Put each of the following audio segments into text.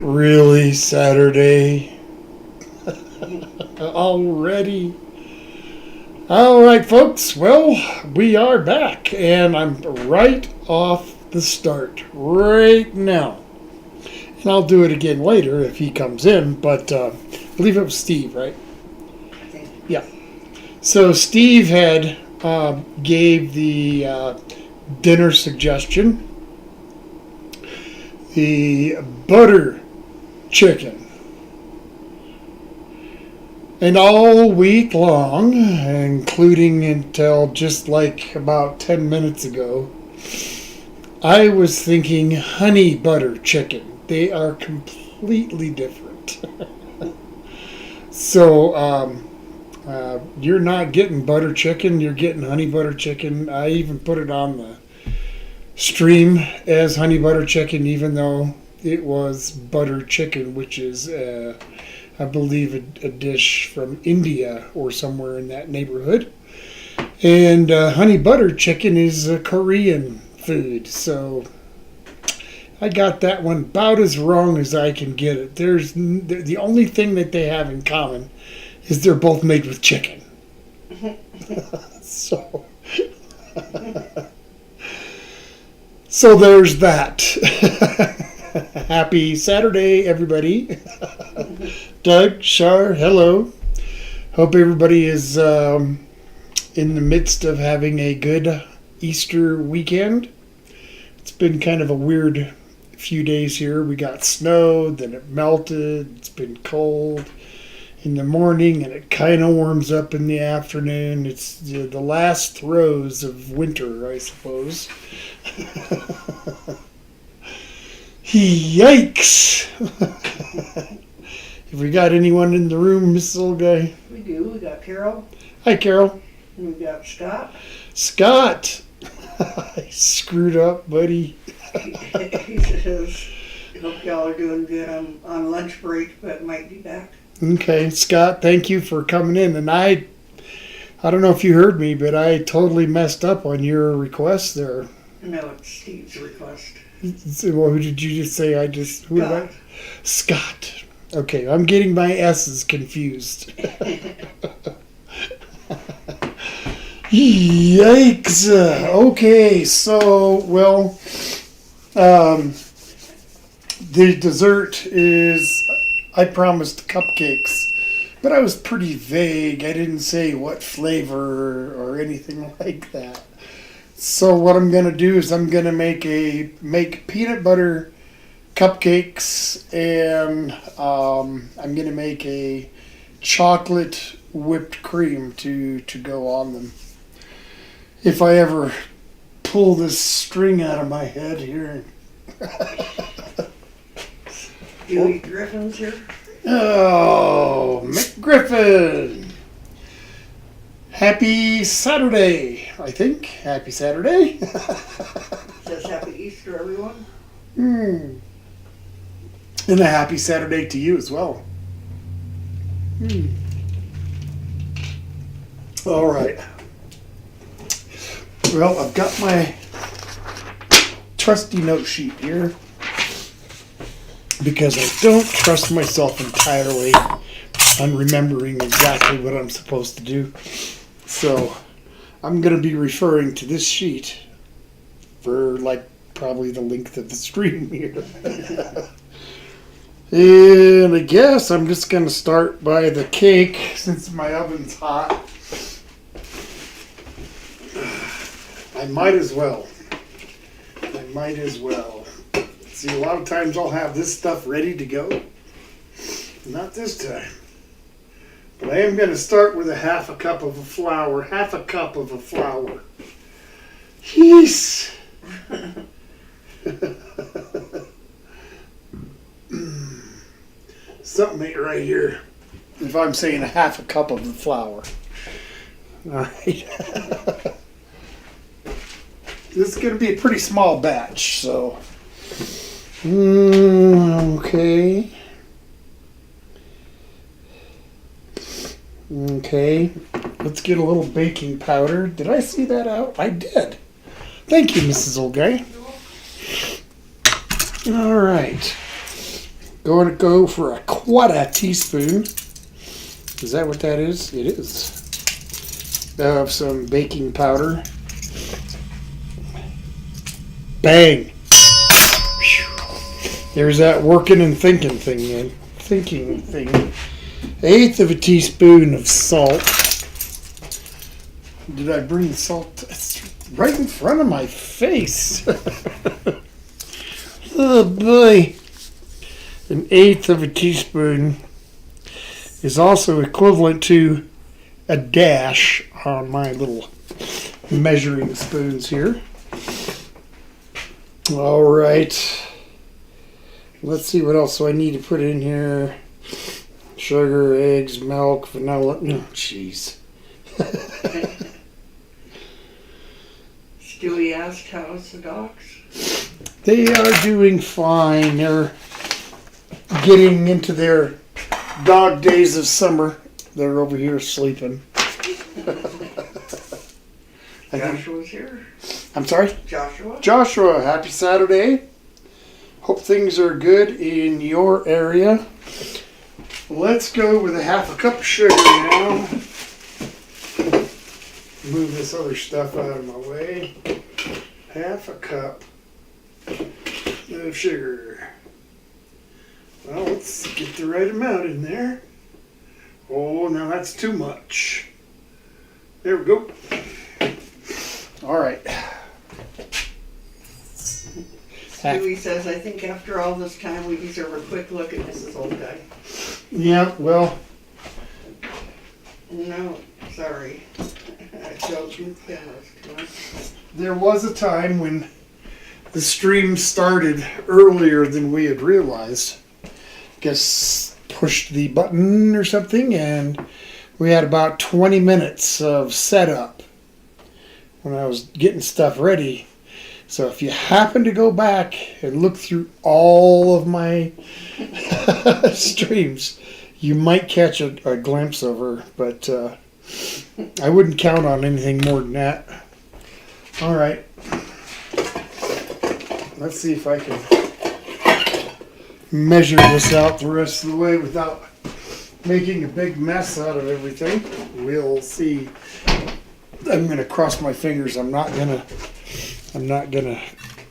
Really, Saturday? Already? All right, folks. Well, we are back, and I'm right off the start right now. And I'll do it again later if he comes in, but I believe it was Steve, right? Yeah. So Steve had gave the dinner suggestion, the butter chicken. And all week long, including until just like about 10 minutes ago, I was thinking honey butter chicken. They are completely different. So, you're not getting butter chicken, you're getting honey butter chicken. I even put it on the stream as honey butter chicken, even though it was butter chicken, which is, I believe, a dish from India or somewhere in that neighborhood. And honey butter chicken is a Korean food. So I got that one about as wrong as I can get it. The only thing that they have in common is they're both made with chicken. So... So there's that. Happy Saturday, everybody. Doug, Shar, hello. Hope everybody is in the midst of having a good Easter weekend. It's been kind of a weird few days here. We got snow, then it melted. It's been cold in the morning, and it kind of warms up in the afternoon. It's the last throes of winter, I suppose. Yikes! Have we got anyone in the room, Mrs. Old Guy? We do. We got Carol. Hi, Carol. And we got Scott. Scott! I screwed up, buddy. He says, hope y'all are doing good. I'm on lunch break, but might be back. Okay, Scott, thank you for coming in. And I don't know if you heard me, but I totally messed up on your request there. No, it's Steve's request. Well, who did you just say? Who did I? Scott. Okay, I'm getting my S's confused. Yikes. Okay, so, well, the dessert is, I promised cupcakes, but I was pretty vague. I didn't say what flavor or anything like that. So what I'm going to do is I'm going to make peanut butter cupcakes, and I'm going to make a chocolate whipped cream to go on them. If I ever pull this string out of my head here. You eat Griffin's here? Oh, McGriffin. Happy Saturday, I think. Happy Saturday. Says happy Easter, everyone. And a happy Saturday to you as well. All right. Well, I've got my trusty note sheet here because I don't trust myself entirely on remembering exactly what I'm supposed to do. So I'm going to be referring to this sheet for like probably the length of the stream here. And I guess I'm just going to start by the cake since my oven's hot. I might as well. See, a lot of times I'll have this stuff ready to go. Not this time. But I am going to start with half a cup of flour. Jeez. Something ain't right here if I'm saying half a cup of the flour. All right. This is going to be a pretty small batch, so. Okay. Okay. Let's get a little baking powder. Did I see that out? I did. Thank you, Mrs. Old Guy. All right. Going to go for a quarter teaspoon. Is that what that is? It is. Of some baking powder. Bang! Whew. There's that working and thinking thing, man. Thinking thing. 1/8 of a teaspoon of salt. Did I bring the salt? It's right in front of my face. Oh boy. 1/8 of a teaspoon is also equivalent to a dash on my little measuring spoons here. All right. Let's see what else do I need to put in here. Sugar, eggs, milk, vanilla. No, jeez. Stewie asked how's the dogs? They are doing fine. They're getting into their dog days of summer. They're over here sleeping. Joshua's here. I'm sorry? Joshua? Joshua, happy Saturday. Hope things are good in your area. Let's go with a 1/2 cup of sugar now. Move this other stuff out of my way. 1/2 cup of sugar. Well, let's get the right amount in there. Oh, now that's too much. There we go. All right. Stewie says, I think after all this time we deserve a quick look at Mrs. Old Guy. Yeah, well, No, sorry. I felt you cameras too much. there was a time when the stream started earlier than we had realized. Guess pushed the button or something, and we had about 20 minutes of setup when I was getting stuff ready. So if you happen to go back and look through all of my streams, you might catch a glimpse of her, but I wouldn't count on anything more than that. All right. Let's see if I can measure this out the rest of the way without making a big mess out of everything. We'll see. I'm gonna cross my fingers. I'm not gonna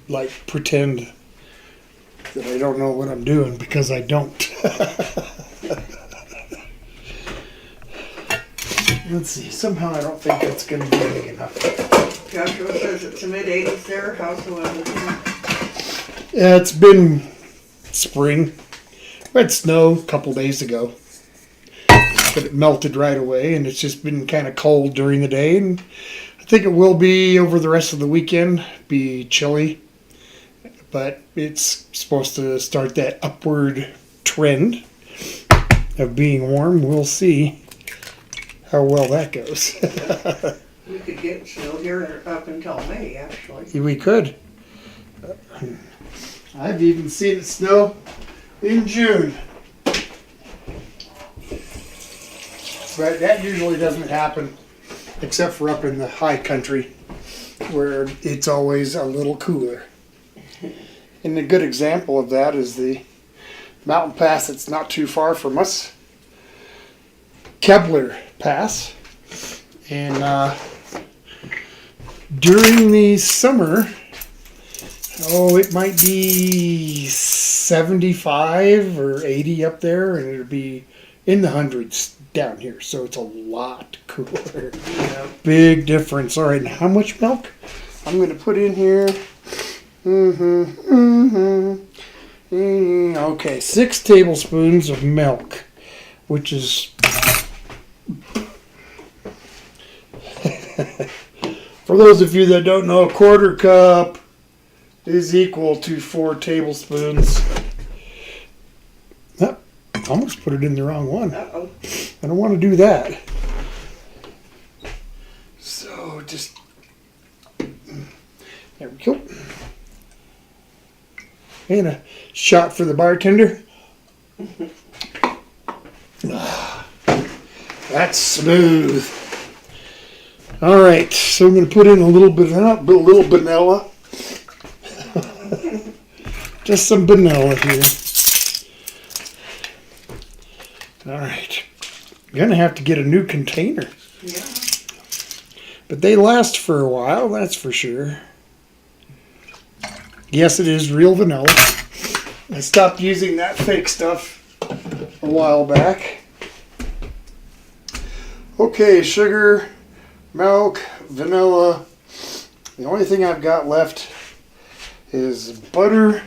like pretend that I don't know what I'm doing, because I don't. Let's see. Somehow I don't think that's gonna be big enough. Joshua says it's a mid-80s there. How's the weather? Yeah, it's been spring. We had snow a couple days ago, but it melted right away, and it's just been kind of cold during the day, and I think it will be over the rest of the weekend. Be chilly, but it's supposed to start that upward trend of being warm. We'll see how well that goes. We could get snow here up until May, actually. We could. I've even seen it snow in June. But that usually doesn't happen, except for up in the high country, where it's always a little cooler. And a good example of that is the mountain pass that's not too far from us, Kebler Pass. And during the summer, it might be 75 or 80 up there, and it'll be in the hundreds down here. So it's a lot cooler. Yeah. Big difference. All right, and how much milk? I'm going to put in here. Okay, 6 tablespoons of milk, which is for those of you that don't know, a 1/4 cup is equal to 4 tablespoons. Oh, I almost put it in the wrong one. Uh-oh. I don't want to do that. So just, there we go. And a shot for the bartender. That's smooth. All right, so I'm going to put in a little vanilla. Just some vanilla here. All right. Gonna have to get a new container. Yeah. But they last for a while, that's for sure. Yes, it is real vanilla. I stopped using that fake stuff a while back. Okay, sugar, milk, vanilla. The only thing I've got left is butter.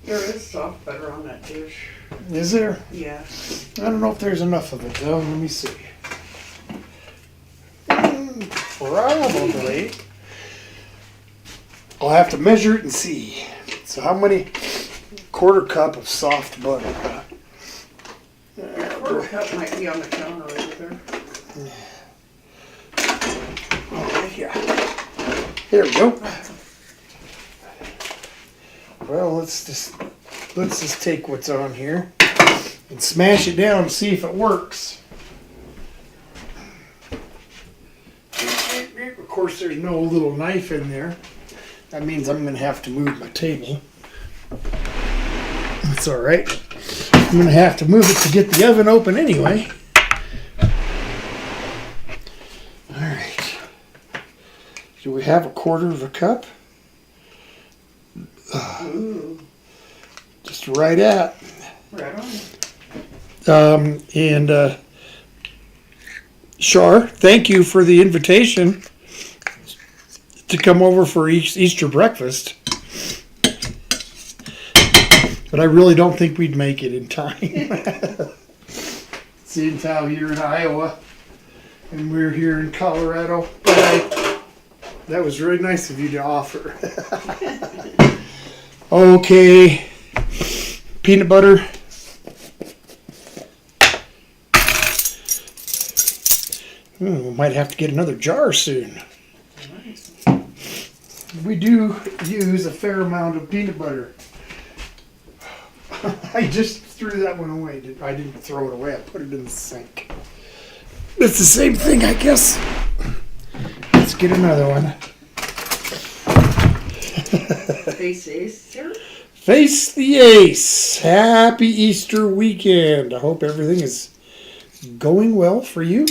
There is soft butter on that dish. Is there? Yeah. I don't know if there's enough of it though. Let me see. Probably. I'll have to measure it and see. So how many? Quarter cup of soft butter. A quarter cup might be on the counter over there. Oh, yeah. Here we go. Well, let's just take what's on here and smash it down and see if it works. Of course, there's no little knife in there. That means I'm going to have to move my table. That's all right. I'm going to have to move it to get the oven open anyway. All right. Do we have a quarter of a cup? Ooh. Just right at. Right on. Shar, thank you for the invitation to come over for Easter breakfast. But I really don't think we'd make it in time. Seeing how you're in Iowa and we're here in Colorado. But that was really nice of you to offer. Okay. Peanut butter. We might have to get another jar soon. Nice. We do use a fair amount of peanut butter. I just threw that one away. I didn't throw it away. I put it in the sink. It's the same thing, I guess. Let's get another one. Face Easter? Face the ace. Happy Easter weekend. I hope everything is going well for you.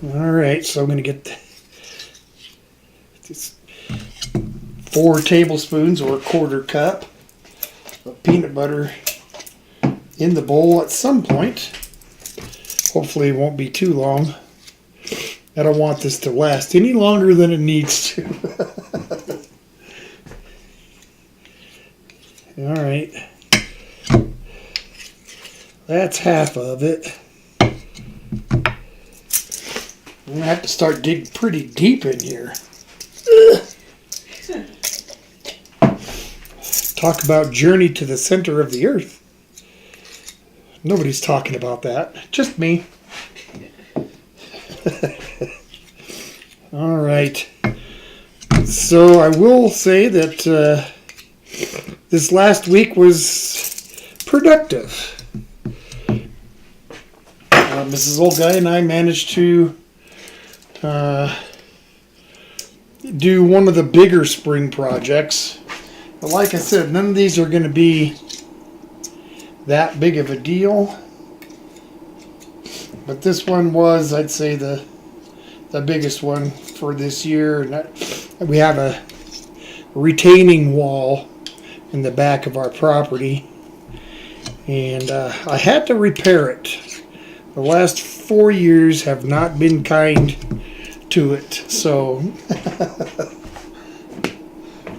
All right, so I'm going to get this 4 tablespoons or a quarter cup of peanut butter in the bowl at some point. Hopefully it won't be too long. I don't want this to last any longer than it needs to. All right. That's half of it. I'm going to have to start digging pretty deep in here. Talk about journey to the center of the earth. Nobody's talking about that. Just me. All right. So I will say that this last week was productive. Mrs. Old Guy and I managed to do one of the bigger spring projects. But like I said, none of these are going to be that big of a deal. But this one was, I'd say, the biggest one for this year. And we have a retaining wall in the back of our property. And I had to repair it. The last 4 years have not been kind to it. So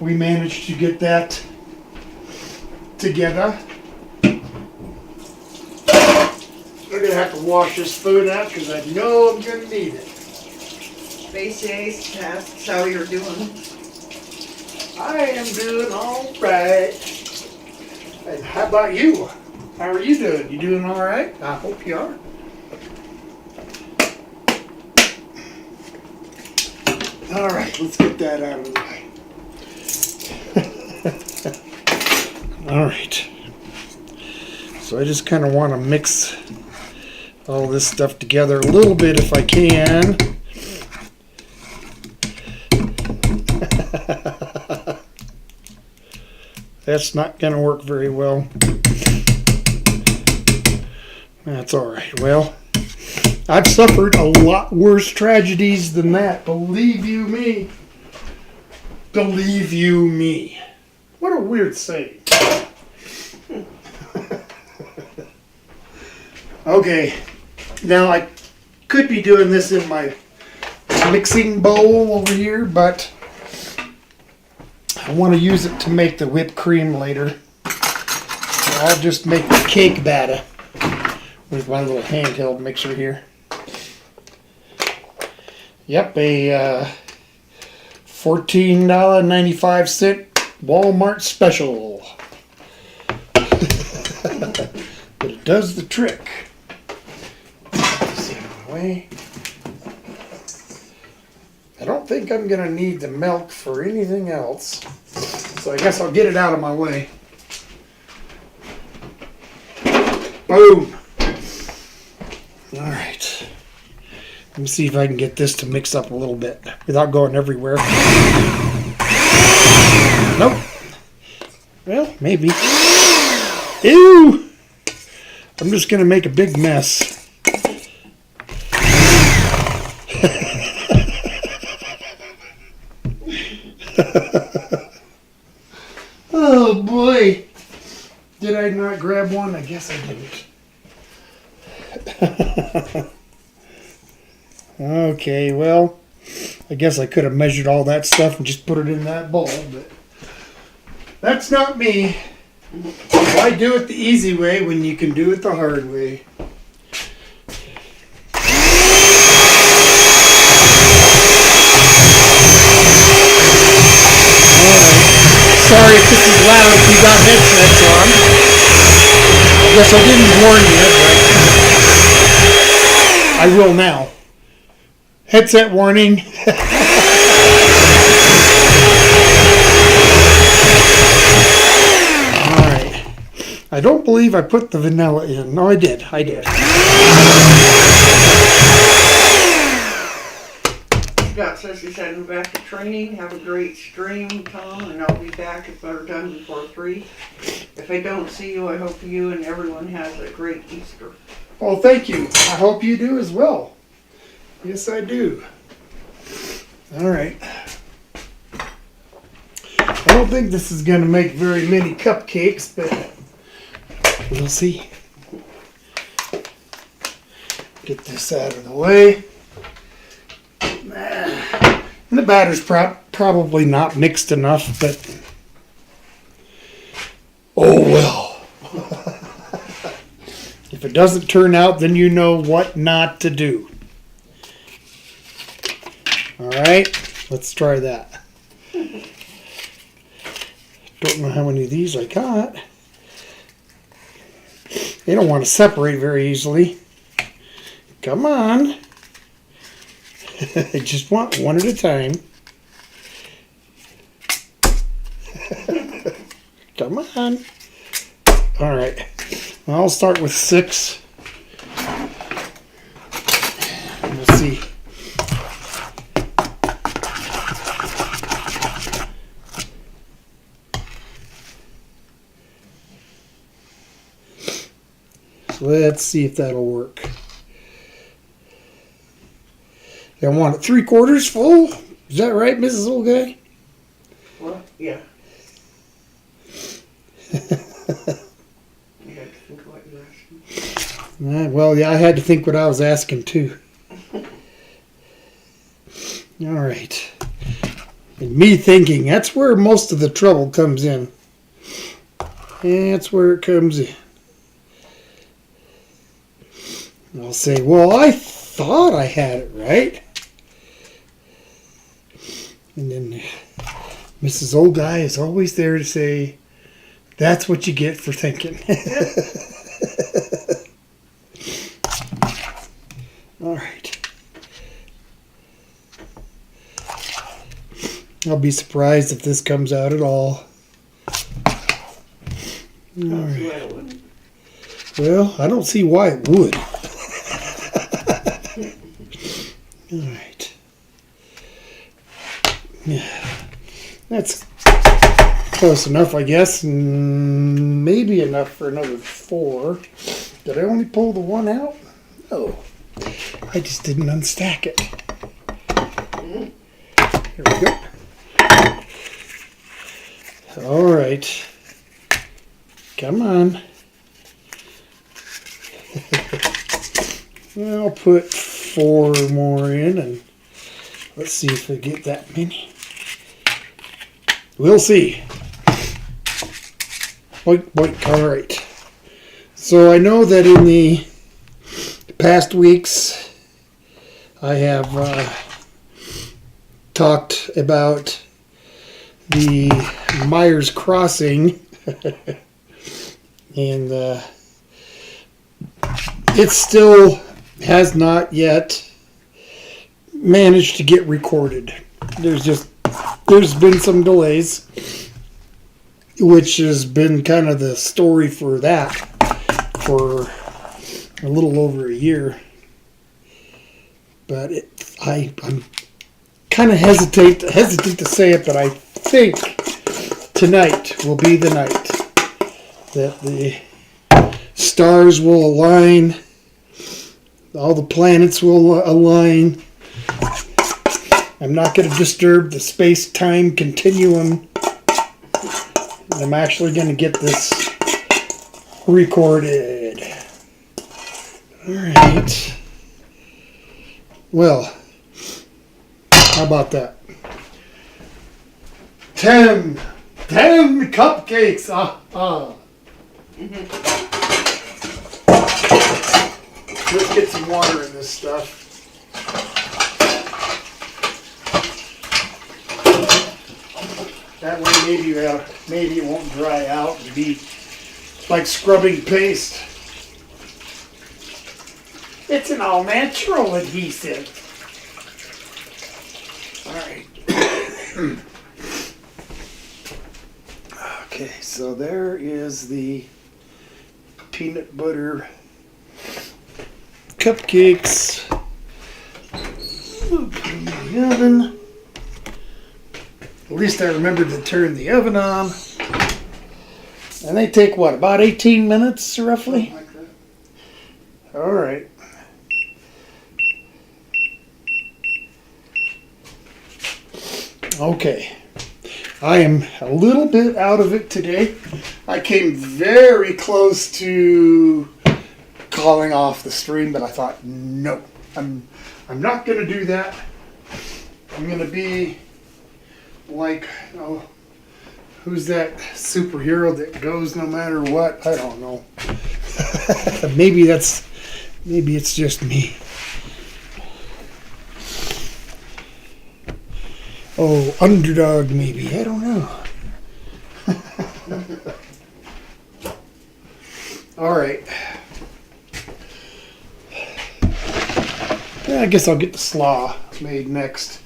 we managed to get that together. I'm going to have to wash this food out because I know I'm going to need it. Face Ace asks how you're doing. I am doing all right. And how about you? How are you doing? You doing all right? I hope you are. All right, let's get that out of the way. All right. So I just kind of want to mix all this stuff together a little bit if I can. That's not going to work very well. That's all right. Well, I've suffered a lot worse tragedies than that. Believe you me. Believe you me. What a weird saying. Okay. Now I could be doing this in my mixing bowl over here, but I want to use it to make the whipped cream later. So I'll just make the cake batter with my little handheld mixer here. Yep, a $14.95 Walmart special. But it does the trick. Let's get out of the way. I don't think I'm going to need the milk for anything else. So I guess I'll get it out of my way. Boom. All right. Let me see if I can get this to mix up a little bit without going everywhere. Nope. Well, maybe. Ew! I'm just going to make a big mess. Oh boy. Did I not grab one? I guess I didn't. Okay, well, I guess I could have measured all that stuff and just put it in that bowl, but that's not me. Why do it the easy way when you can do it the hard way? Sorry if this is loud if you got headsets on. I guess I didn't warn you, but I will now. Headset warning. Alright. I don't believe I put the vanilla in. No, I did. Scott says he's heading back to training. Have a great stream, Tom, and I'll be back if they're done before 3. If I don't see you, I hope you and everyone has a great Easter. Well, thank you. I hope you do as well. Yes, I do. All right. I don't think this is going to make very many cupcakes, but we'll see. Get this out of the way. And the batter's probably not mixed enough, but oh well. If it doesn't turn out, then you know what not to do. All right, let's try that. Don't know how many of these I got. They don't want to separate very easily. Come on. I just want one at a time. Come on. All right. Well, I'll start with 6. We'll see. So let's see if that'll work. I want it 3/4 full. Is that right, Mrs. Old Guy? What? Yeah. You had to think of what you were asking. Well, yeah, I had to think what I was asking too. All right. And me thinking, that's where most of the trouble comes in. That's where it comes in. I'll say, well, I thought I had it right. And then Mrs. Old Guy is always there to say, that's what you get for thinking. All right. I'll be surprised if this comes out at all. All right. Well, I don't see why it would. All right. Yeah. That's close enough, I guess. Maybe enough for another 4. Did I only pull the one out? No. I just didn't unstack it. Here we go. All right. Come on. I'll put 4 more in, and let's see if I get that many. We'll see. Boink. All right. So I know that in the past weeks I have talked about the Myers Crossing, and it still has not yet managed to get recorded. There's been some delays, which has been kind of the story for that for a little over a year. But I'm kind of hesitant to say it, but I think tonight will be the night that the stars will align, all the planets will align. I'm not going to disturb the space-time continuum. I'm actually going to get this recorded. All right. Well, how about that? 10 cupcakes. Let's get some water in this stuff. That way maybe it won't dry out and be like scrubbing paste. It's an all-natural adhesive. All right. Okay, so there is the peanut butter cupcakes. Put them in the oven. At least I remembered to turn the oven on. And they take what, about 18 minutes roughly? Like that. All right. Okay. I am a little bit out of it today. I came very close to calling off the stream, but I thought, no, I'm not going to do that. I'm going to be like, oh, who's that superhero that goes no matter what? I don't know. maybe it's just me. Oh, underdog maybe. I don't know. All right. Yeah, I guess I'll get the slaw made next.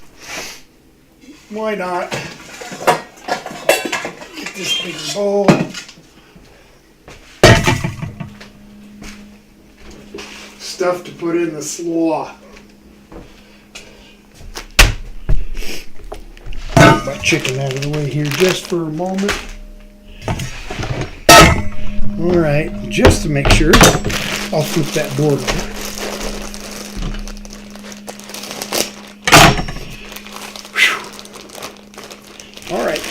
Why not? Get this big bowl. Stuff to put in the slaw. Get my chicken out of the way here just for a moment. Alright, just to make sure, I'll flip that board over. Alright,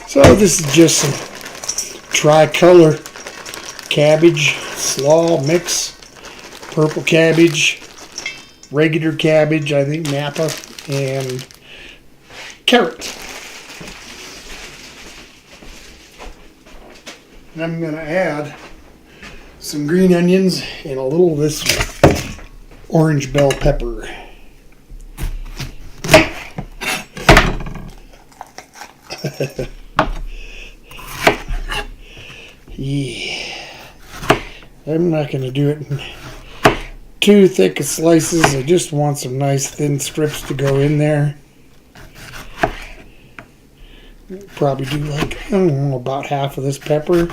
so this is just some tricolor cabbage, slaw mix, purple cabbage, regular cabbage, I think Napa, and carrot. And I'm going to add some green onions and a little of this orange bell pepper. Yeah. I'm not going to do it in too thick of slices. I just want some nice thin strips to go in there. Probably do like, I don't know, about half of this pepper.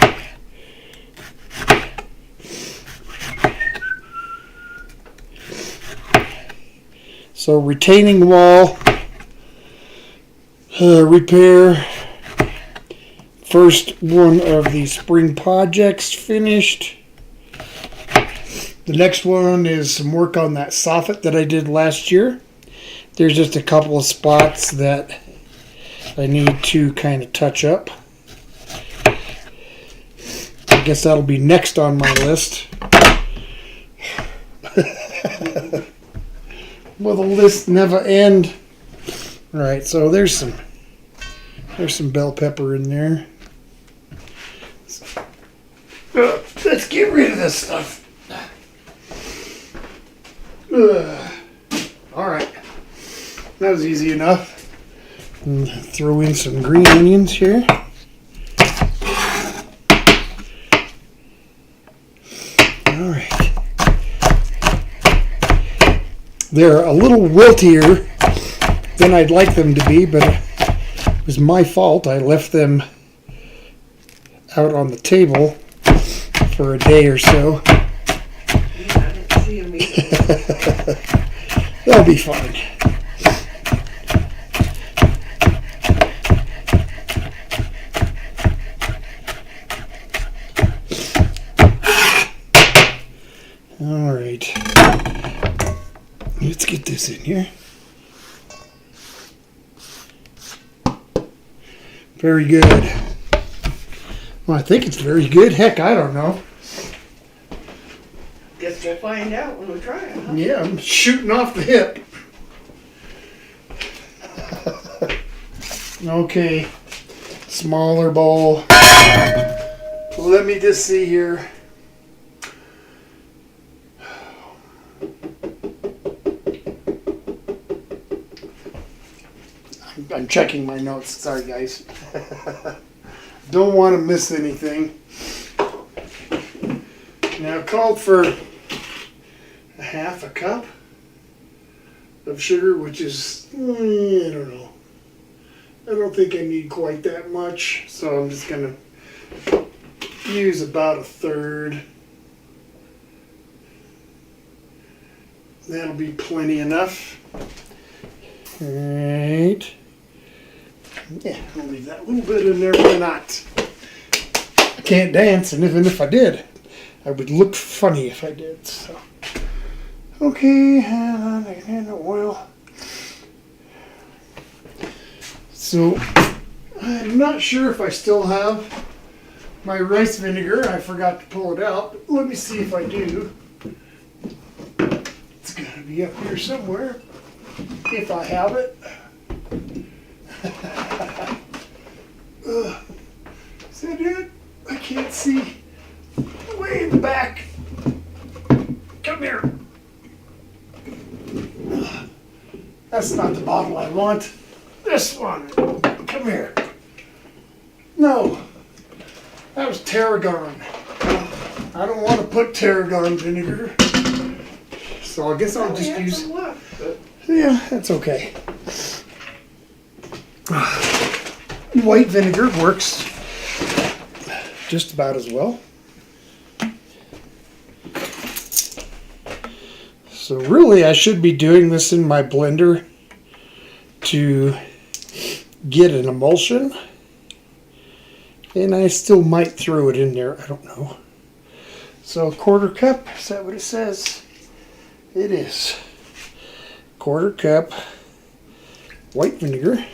So retaining wall, repair. First one of the spring projects finished. The next one is some work on that soffit that I did last year. There's just a couple of spots that I need to kind of touch up. I guess that'll be next on my list. Will the list never end? Alright, so there's some bell pepper in there. Let's get rid of this stuff. Alright. That was easy enough. And throw in some green onions here. Alright. They're a little wiltier than I'd like them to be, but it was my fault. I left them out on the table for a day or so. I didn't see him either. They'll be fine. All right. Let's get this in here. Very good. Well, I think it's very good. Heck, I don't know. Guess we'll find out when we try it, huh? Yeah, I'm shooting off the hip. Okay. Smaller bowl. Let me just see here. I'm checking my notes. Sorry, guys. Don't want to miss anything. Now, called for a half a cup of sugar, which is, I don't know. I don't think I need quite that much, so I'm just going to use about a third. That'll be plenty enough. All right. Yeah, I'll leave that little bit in there. Why not? I can't dance, and even if I did, I would look funny if I did. So, okay, and oil. So, I'm not sure if I still have my rice vinegar. I forgot to pull it out. But let me see if I do. It's got to be up here somewhere, if I have it. Is that it? I can't see. Way in the back. Come here. That's not the bottle I want. This one. Come here. No. That was tarragon. I don't want to put tarragon vinegar. So I guess I'll just use... Yeah, that's okay. White vinegar works just about as well. So really I should be doing this in my blender to get an emulsion. And I still might throw it in there, I don't know. So a quarter cup, is that what it says? It is. Quarter cup white vinegar.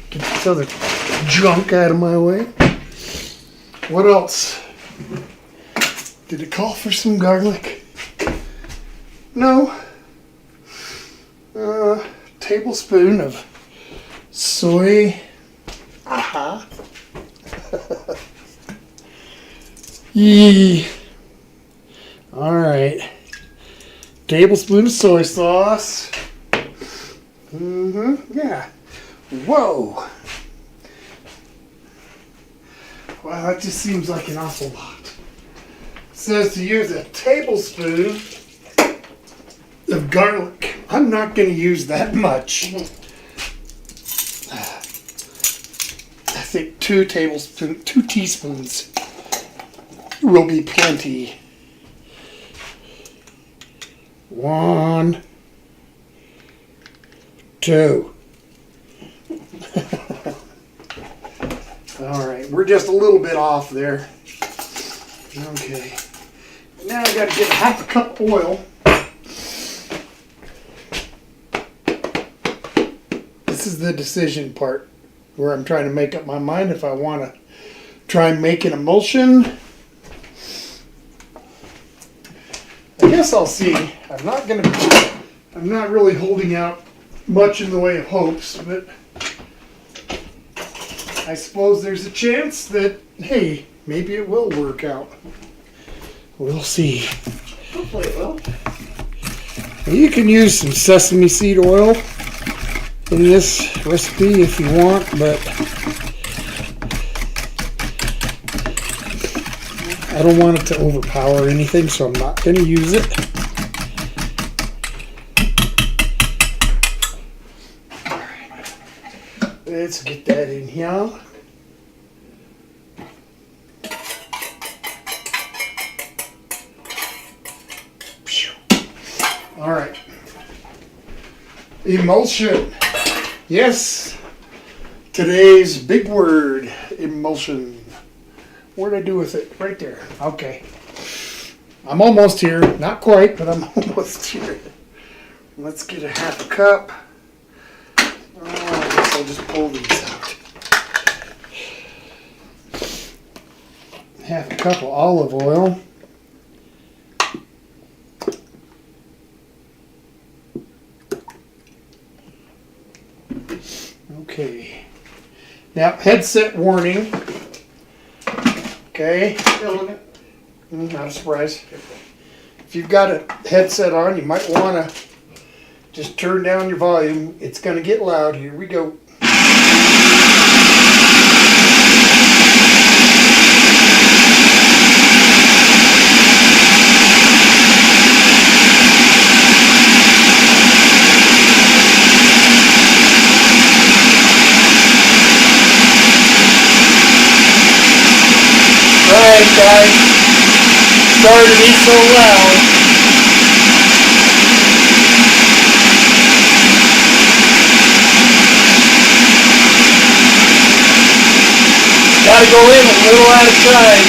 Get this other junk out of my way. What else? Did it call for some garlic? No. Tablespoon of soy. Aha. Yee. All right. Tablespoon of soy sauce. Yeah. Whoa. Wow, that just seems like an awful lot. It says to use a tablespoon of garlic. I'm not going to use that much. I think 2 teaspoons will be plenty. 1, 2. All right, we're just a little bit off there. Okay. Now I got to get half a cup of oil. This is the decision part where I'm trying to make up my mind if I want to try and make an emulsion. I guess I'll see. I'm not really holding out much in the way of hopes, but I suppose there's a chance that, hey, maybe it will work out. We'll see. Hopefully it will. You can use some sesame seed oil in this recipe if you want, but I don't want it to overpower anything, so I'm not going to use it. All right. Let's get that in here. All right. Emulsion. Yes. Today's big word, emulsion. What'd I do with it? Right there. Okay. I'm almost here. Not quite, but I'm almost here. Let's get a half a cup. Oh, I guess I'll just pull these out. Half a cup of olive oil. Okay. Now, headset warning. Okay. Feeling it? Not a surprise. If you've got a headset on, you might want to just turn down your volume. It's going to get loud. Here we go. Alright guys, sorry to be so loud. Gotta go in a little at a time.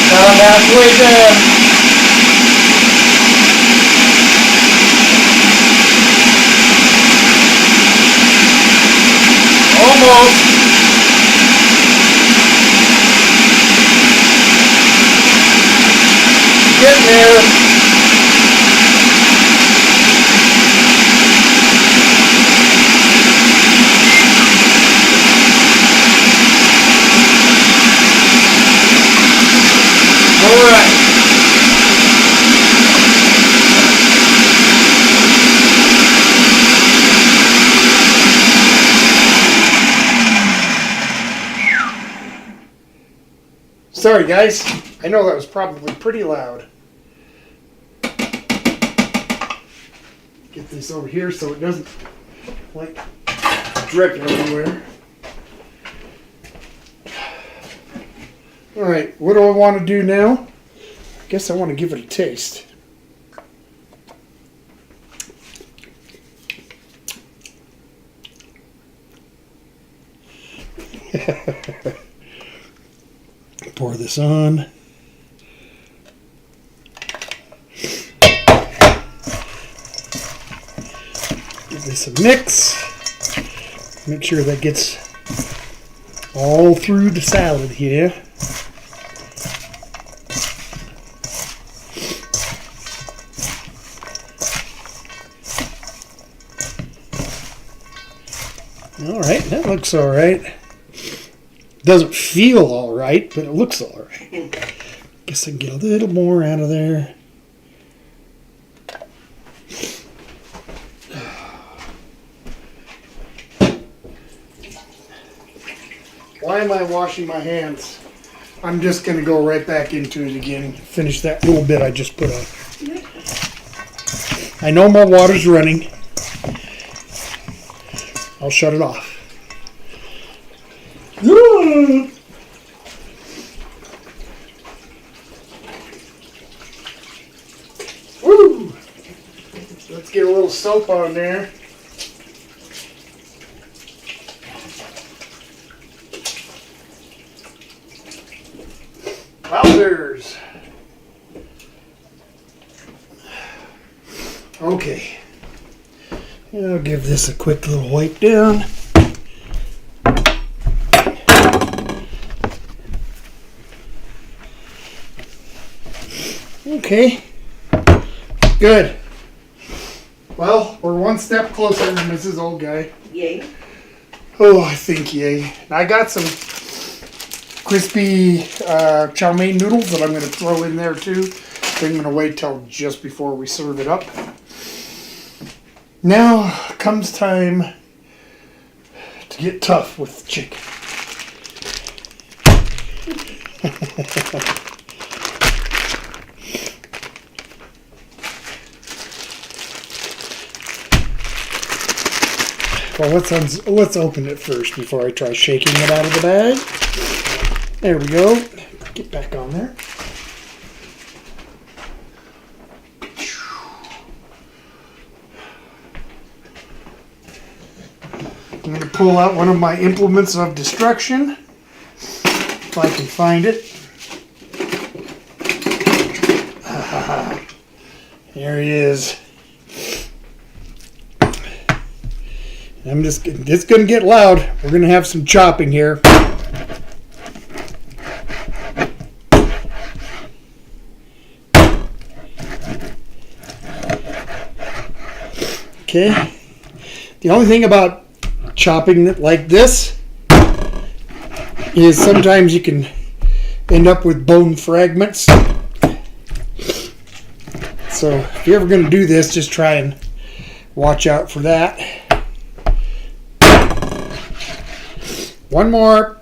Now I'm halfway there. Almost. Getting there. All right. Sorry guys, I know that was probably pretty loud. Get this over here so it doesn't like drip everywhere. Alright, what do I want to do now? I guess I want to give it a taste. Pour this on. Give this a mix. Make sure that gets all through the salad here. All right, that looks all right. Doesn't feel all right, but it looks all right. Guess I can get a little more out of there. Why am I washing my hands? I'm just going to go right back into it again. Finish that little bit I just put on. I know my water's running. I'll shut it off. Let's get a little soap on there. Wowzers. Okay. I'll give this a quick little wipe down. Okay. Good. Well, we're one step closer to Mrs. Old Guy. Yay. Oh, I think yay. I got some crispy chow mein noodles that I'm going to throw in there too. I'm going to wait till just before we serve it up. Now comes time to get tough with the chicken. Well, let's open it first before I try shaking it out of the bag. There we go. Get back on there. I'm going to pull out one of my implements of destruction, if I can find it. There he is. It's going to get loud. We're going to have some chopping here. Okay. The only thing about chopping it like this is sometimes you can end up with bone fragments. So if you're ever going to do this, just try and watch out for that. One more.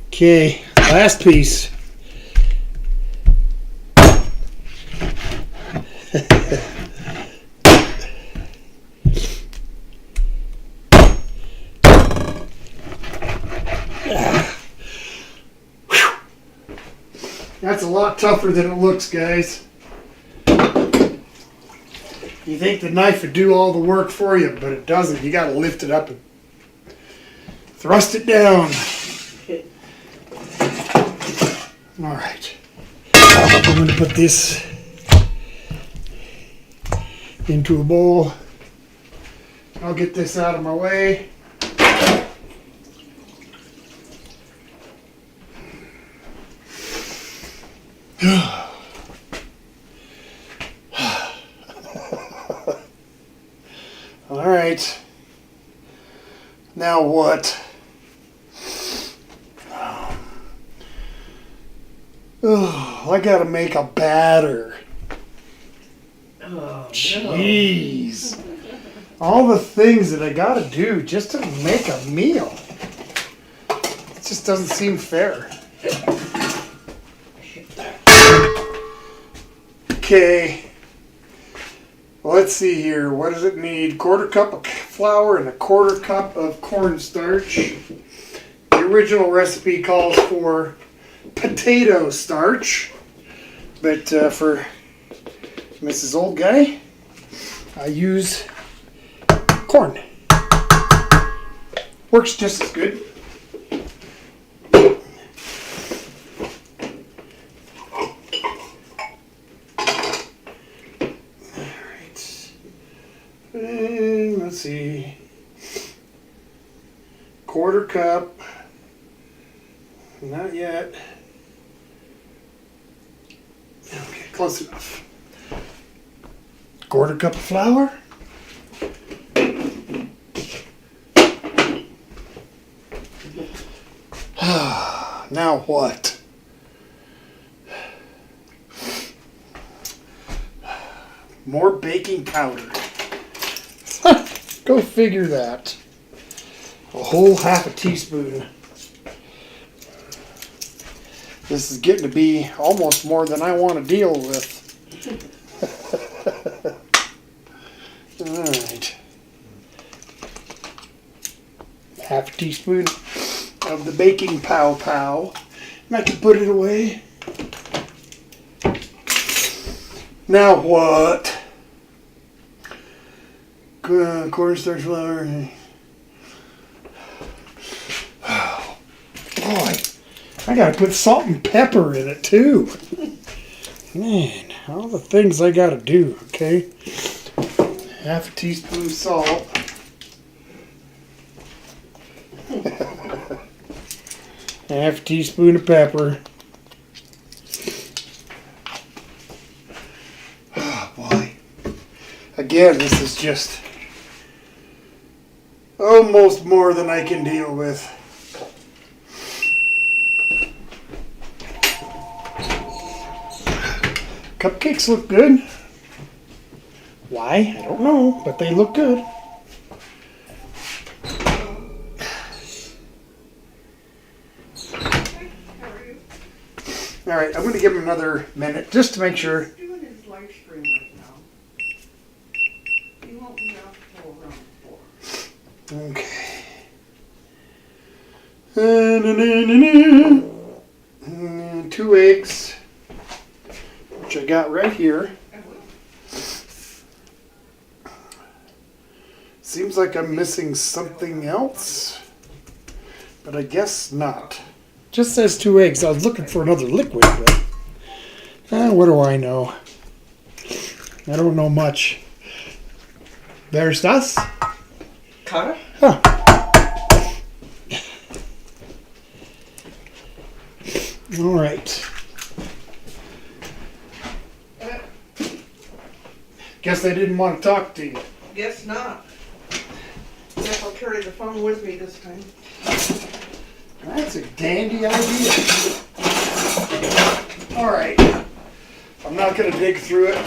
Okay, last piece. That's a lot tougher than it looks, guys. You think the knife would do all the work for you, but it doesn't. You got to lift it up and thrust it down. All right. I'm going to put this into a bowl. I'll get this out of my way. All right. Now what? Oh, I gotta make a batter. Oh, jeez. All the things that I gotta do just to make a meal. It just doesn't seem fair. Okay. Well, let's see here. What does it need? 1/4 cup of flour and 1/4 cup of cornstarch. The original recipe calls for potato starch, but for Mrs. Old Guy, I use corn. Works just as good. Let's see, 1/4 cup, not yet, okay, close enough, 1/4 cup of flour, now what? More baking powder. Go figure that. A whole 1/2 teaspoon. This is getting to be almost more than I want to deal with. All right. 1/2 teaspoon of the baking pow. And I can put it away. Now what? Cornstarch flour. Oh, boy. I gotta put salt and pepper in it too. Man, all the things I gotta do, okay? Half a teaspoon of salt. Half a teaspoon of pepper. Oh boy. Again, this is just almost more than I can deal with. Cupcakes look good. Why? I don't know, but they look good. All right, I'm going to give him another minute just to make sure. He's doing his live stream right now. He won't be out till around 4. Okay. 2 eggs, which I got right here. Seems like I'm missing something else, but I guess not. Just says 2 eggs. I was looking for another liquid, but what do I know? I don't know much. There's das. Kara? Huh. All right. Guess I didn't want to talk to you. Guess not. Guess I'll carry the phone with me this time. That's a dandy idea. All right. I'm not going to dig through it.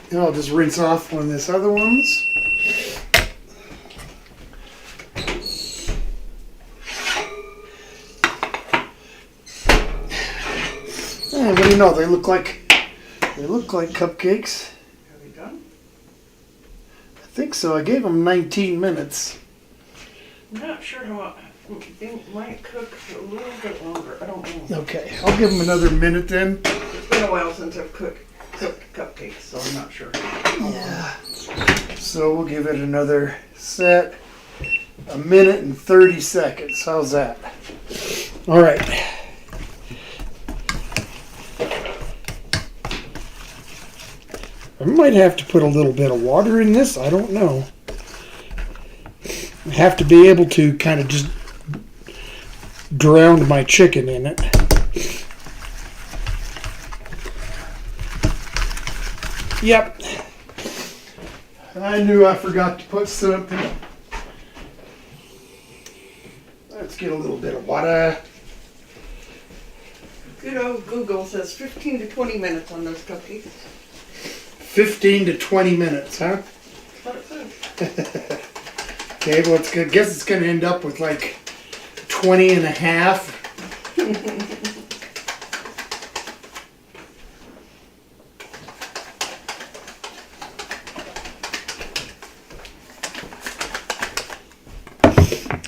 And I'll just rinse off one of this other ones. What do you know? They look like cupcakes. Have you done? I think so. I gave them 19 minutes. I'm not sure how. They might cook a little bit longer. I don't know. Okay, I'll give them another minute then. It's been a while since I've cooked cupcakes, so I'm not sure. Yeah. So we'll give it another set. 1 minute and 30 seconds. How's that? All right. I might have to put a little bit of water in this. I don't know. I have to be able to kind of just drown my chicken in it. Yep. I knew I forgot to put something. Let's get a little bit of water. Good old Google says 15 to 20 minutes on those cupcakes. 15 to 20 minutes, huh? That's what it says. Okay, well, I guess it's going to end up with like 20 and a half.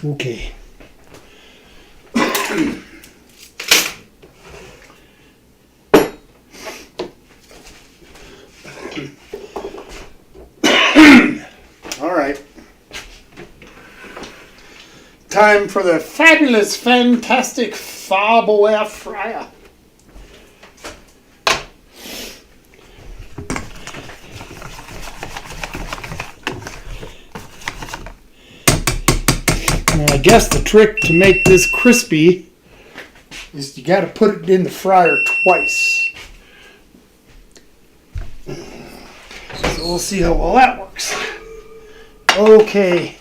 Okay. All right. Time for the fabulous, fantastic Farbo air fryer. Now, I guess the trick to make this crispy is you got to put it in the fryer twice. So we'll see how well that works. Okay.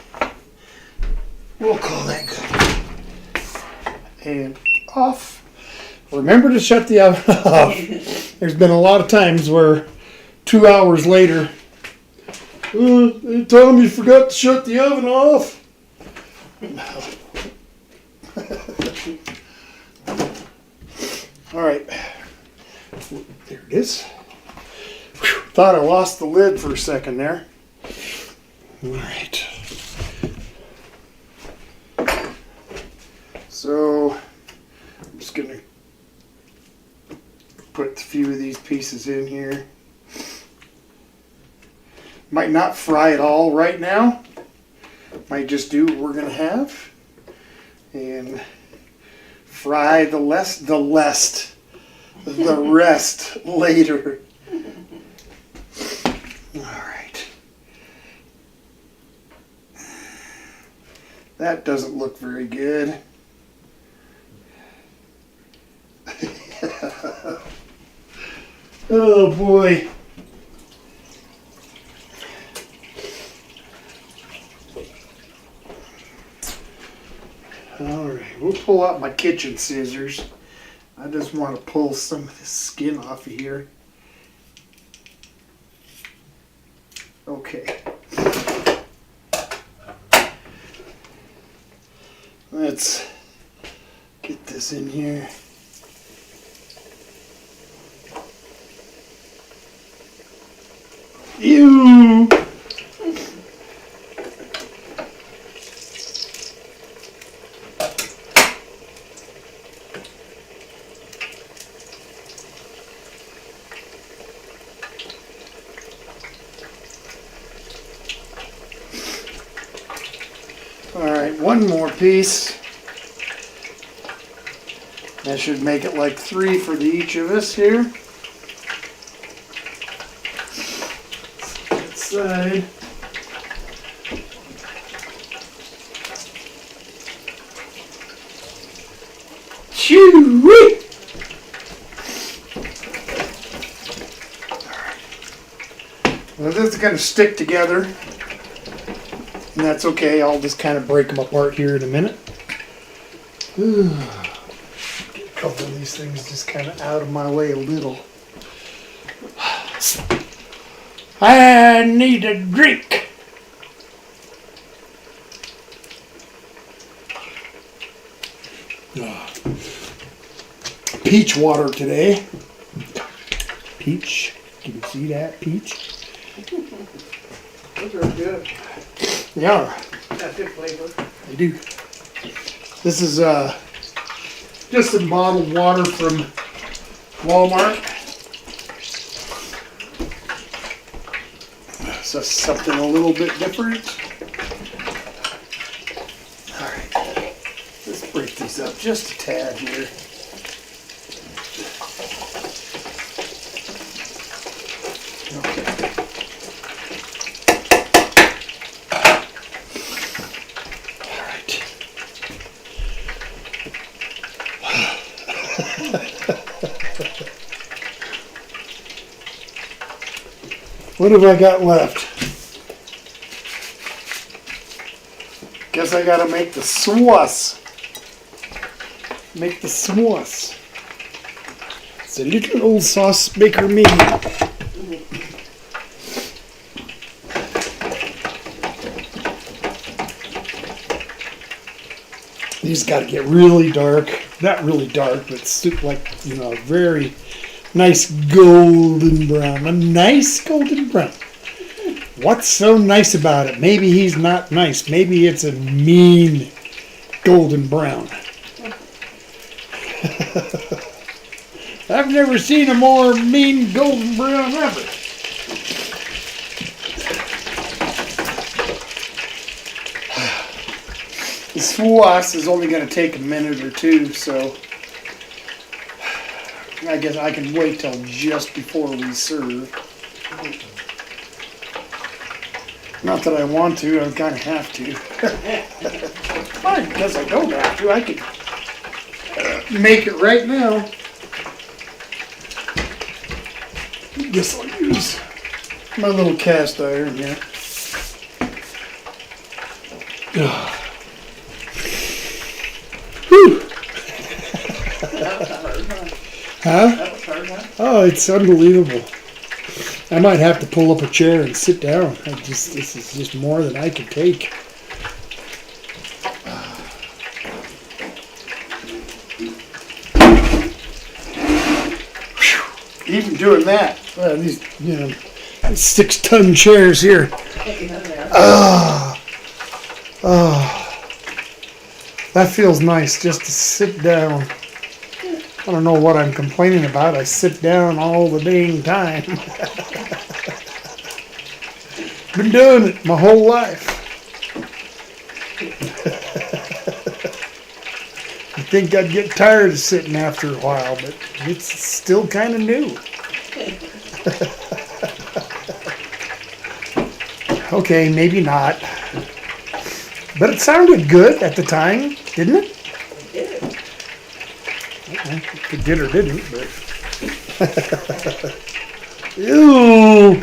We'll call that good. And off. Remember to shut the oven off. There's been a lot of times where 2 hours later, Tom, you forgot to shut the oven off. All right. There it is. Whew. Thought I lost the lid for a second there. All right. So pieces in here. Might not fry it all right now. Might just do what we're gonna have and fry the rest later. All right. That doesn't look very good. Oh boy. All right, we'll pull out my kitchen scissors. I just want to pull some of this skin off of here. Okay. Let's get this in here. Ew! Alright, one more piece. That should make it like 3 for each of us here. That side. Choo-wee! Well, this is going to stick together. And that's okay, I'll just kind of break them apart here in a minute. Get a couple of these things just kind of out of my way a little. I need a drink. Peach water today. Peach. Can you see that? Peach. Those are good. They are. Got good flavor. They do. This is just some bottled water from Walmart. So something a little bit different. Alright. Let's break these up just a tad here. Okay. What have I got left? Guess I gotta make the sauce. Make the sauce. It's a little old sauce maker me. These gotta get really dark. Not really dark, but like, you know, very nice golden brown. A nice golden brown. What's so nice about it? Maybe he's not nice. Maybe it's a mean golden brown. I've never seen a more mean golden brown ever. The sauce is only going to take a minute or two, so I guess I can wait till just before we serve. Not that I want to, I kind of have to. I guess I don't have to, I could make it right now. Guess I'll use my little cast iron here. Whew. Huh? Oh, it's unbelievable. I might have to pull up a chair and sit down. This is just more than I can take. Whew. Even doing that, these 6-ton chairs here. That feels nice just to sit down I don't know what I'm complaining about. I sit down all the dang time. Been doing it my whole life. I think I'd get tired of sitting after a while, but it's still kind of new. Okay, maybe not. But it sounded good at the time, didn't it? It did. If it did or didn't, but. Ew!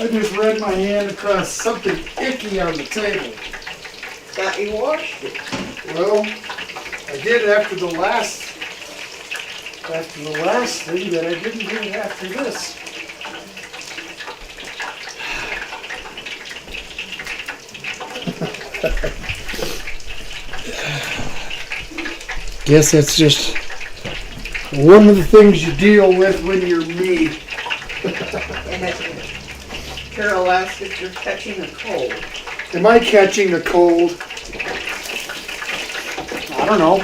I just ran my hand across something icky on the table. Thought you washed it. Well, I did after the last thing, that I didn't do it after this. Guess that's just one of the things you deal with when you're me. And Carol asked if you're catching a cold. Am I catching a cold? I don't know.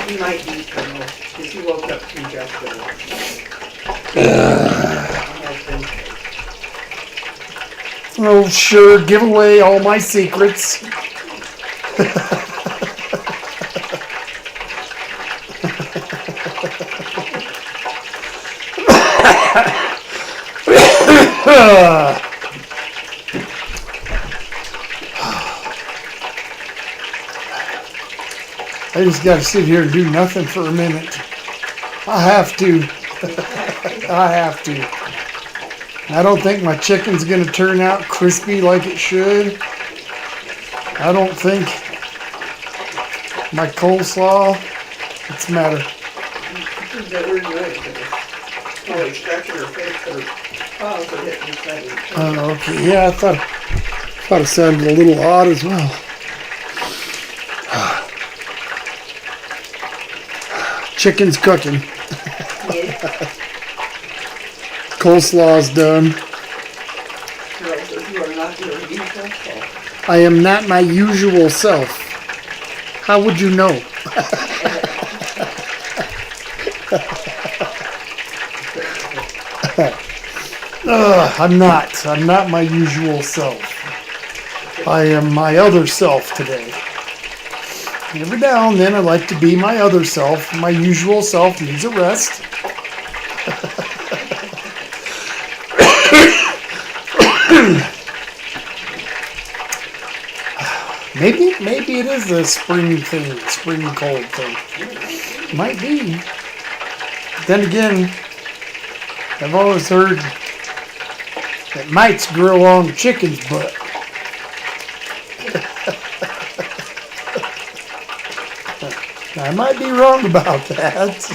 You might be, Carol, because you woke up congested. Oh, sure. Give away all my secrets. I just got to sit here and do nothing for a minute. I have to. I have to. I don't think my chicken's going to turn out crispy like it should. I don't think my coleslaw. What's the matter? That weird noise. Probably scratching her face or paws are hitting the side of the chair. Okay. Yeah, I thought it sounded a little odd as well. Chicken's cooking. Yeah. Coleslaw's done. Carol says you are not your usual self. I am not my usual self. How would you know? I'm not. I'm not my usual self. I am my other self today. Every now and then I like to be my other self. My usual self needs a rest. Maybe it is a spring thing, spring cold thing. Might be. Then again, I've always heard that mites grow on chicken's butt. I might be wrong about that.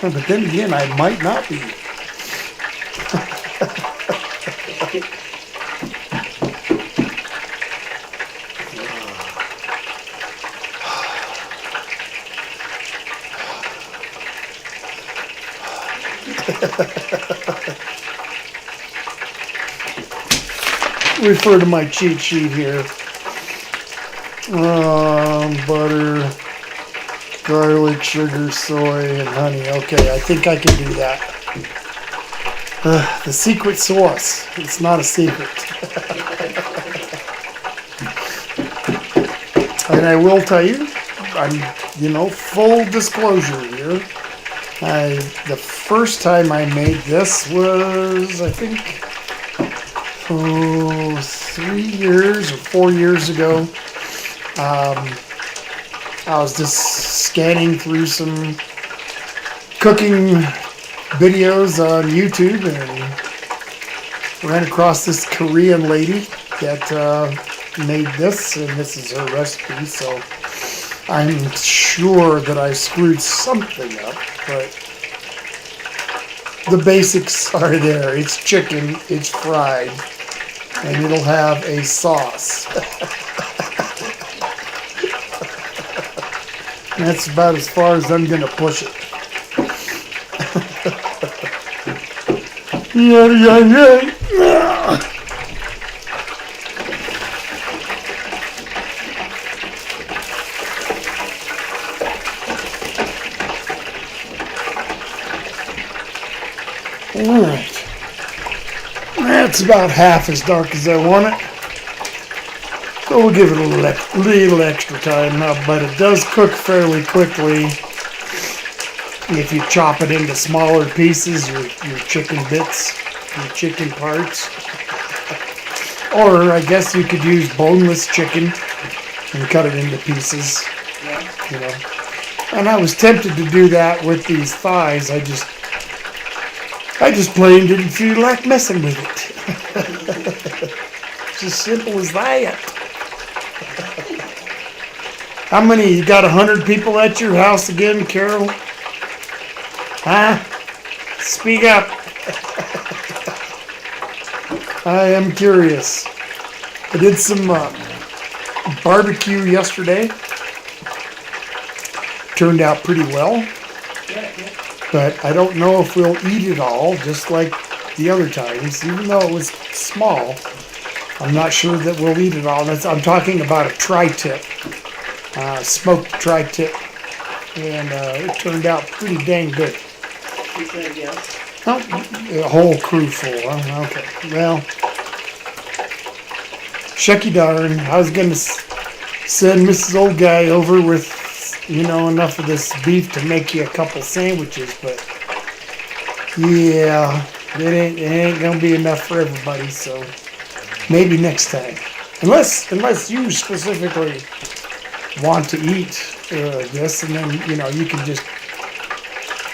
But then again, I might not be. Refer to my cheat sheet here. Butter, garlic, sugar, soy, and honey. Okay, I think I can do that. The secret sauce. It's not a secret. And I will tell you, full disclosure here. The first time I made this was, I think, 3 years or 4 years ago. I was just scanning through some cooking videos on YouTube and ran across this Korean lady that made this, and this is her recipe, so I'm sure that I screwed something up, but the basics are there. It's chicken, it's fried, and it'll have a sauce. That's about as far as I'm going to push it. Yeah. Alright. That's about half as dark as I want it. So we'll give it a little extra time now, but it does cook fairly quickly if you chop it into smaller pieces, your chicken bits, your chicken parts. Or I guess you could use boneless chicken and cut it into pieces, you know. And I was tempted to do that with these thighs. I just plain didn't feel like messing with it. It's as simple as that. How many? You got 100 people at your house again, Carol? Huh? Speak up. I am curious. I did some barbecue yesterday. Turned out pretty well. But I don't know if we'll eat it all, just like the other times. Even though it was small, I'm not sure that we'll eat it all. I'm talking about a tri-tip, smoked tri-tip, and it turned out pretty dang good. She said yes. Oh, a whole crew full. Huh? Okay, well, shucky darn. I was going to send Mrs. Old Guy over with, enough of this beef to make you a couple sandwiches, but yeah, it ain't gonna be enough for everybody, so maybe next time. Unless you specifically want to eat this, and then, you can just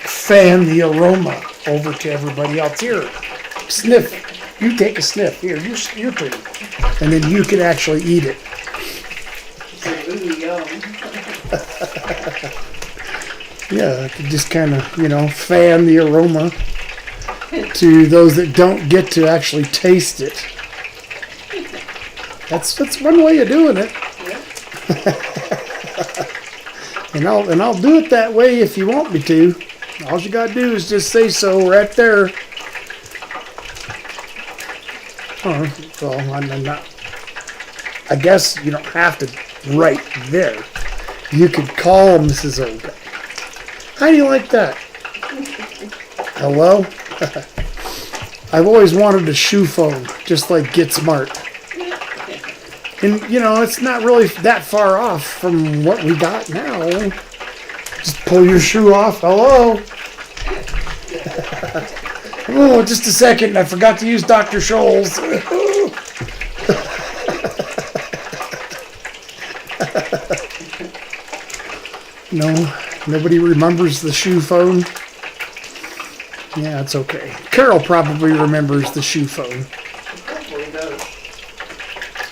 fan the aroma over to everybody else. Here, sniff. You take a sniff. Here, your turn. And then you can actually eat it. Ooh, yum. Yeah, just kind of, fan the aroma to those that don't get to actually taste it. That's one way of doing it. Yeah. and I'll do it that way if you want me to. All you gotta do is just say so right there. Well, I'm not. I guess you don't have to right there. You could call Mrs. Old Guy. How do you like that? Hello? I've always wanted a shoe phone, just like Get Smart. And, it's not really that far off from what we got now. Just pull your shoe off. Hello? Oh, just a second. I forgot to use Dr. Scholl's. No, nobody remembers the shoe phone. Yeah, it's okay. Carol probably remembers the shoe phone. Probably does.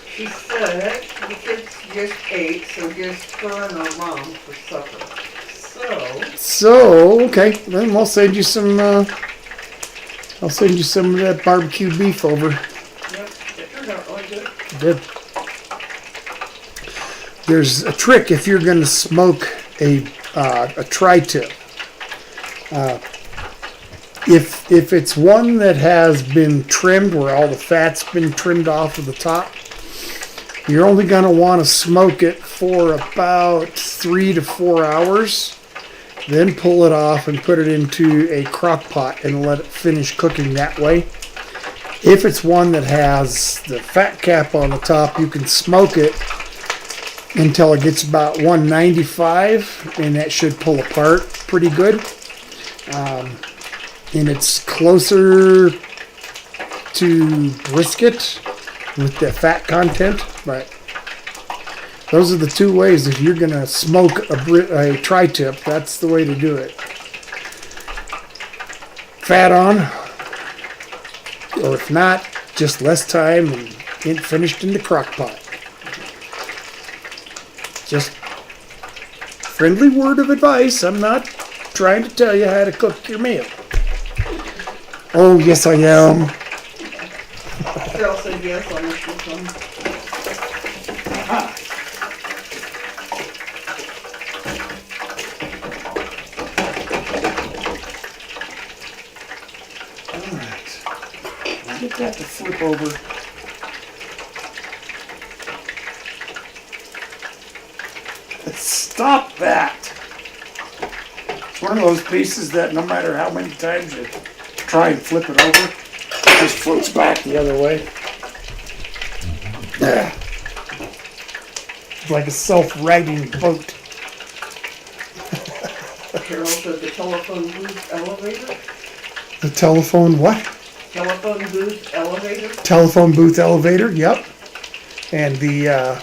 She said the kids just ate, so just her and her mom for supper. So okay, then I'll send you some. I'll send you some of that barbecued beef over. Yep, it turned out really good. It did. There's a trick if you're going to smoke a tri-tip. If it's one that has been trimmed, where all the fat's been trimmed off of the top, you're only going to want to smoke it for about 3 to 4 hours. Then pull it off and put it into a crock pot and let it finish cooking that way. If it's one that has the fat cap on the top, you can smoke it until it gets about 195, and that should pull apart pretty good. And it's closer to brisket with the fat content, but those are the two ways. If you're going to smoke a tri-tip, that's the way to do it. Fat on, or if not, just less time and get finished in the crock pot. Just friendly word of advice. I'm not trying to tell you how to cook your meal. Oh, yes, I am. Carol said yes on this one. Get that to flip over. Stop that! It's one of those pieces that no matter how many times you try and flip it over. It just floats back the other way. It's like a self-righting boat. Carol said the telephone booth elevator. The telephone what? Telephone booth elevator. Telephone booth elevator, yep. And the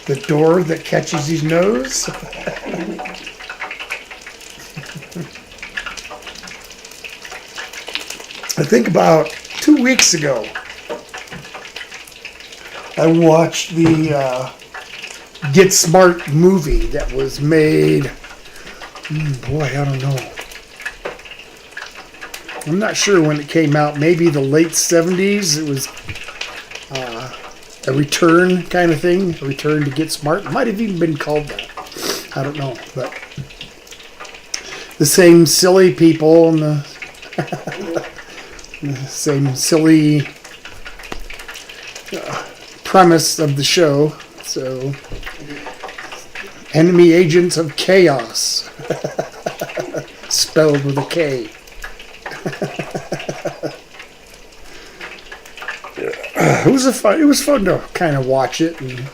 the door that catches his nose. I think about 2 weeks ago, I watched the Get Smart movie that was made, boy, I don't know. I'm not sure when it came out, maybe the late 70s. It was a return kind of thing, a return to Get Smart. It might have even been called that. I don't know, but the same silly people and the same silly premise of the show. So, enemy agents of chaos, spelled with a K. It was fun to kind of watch it, and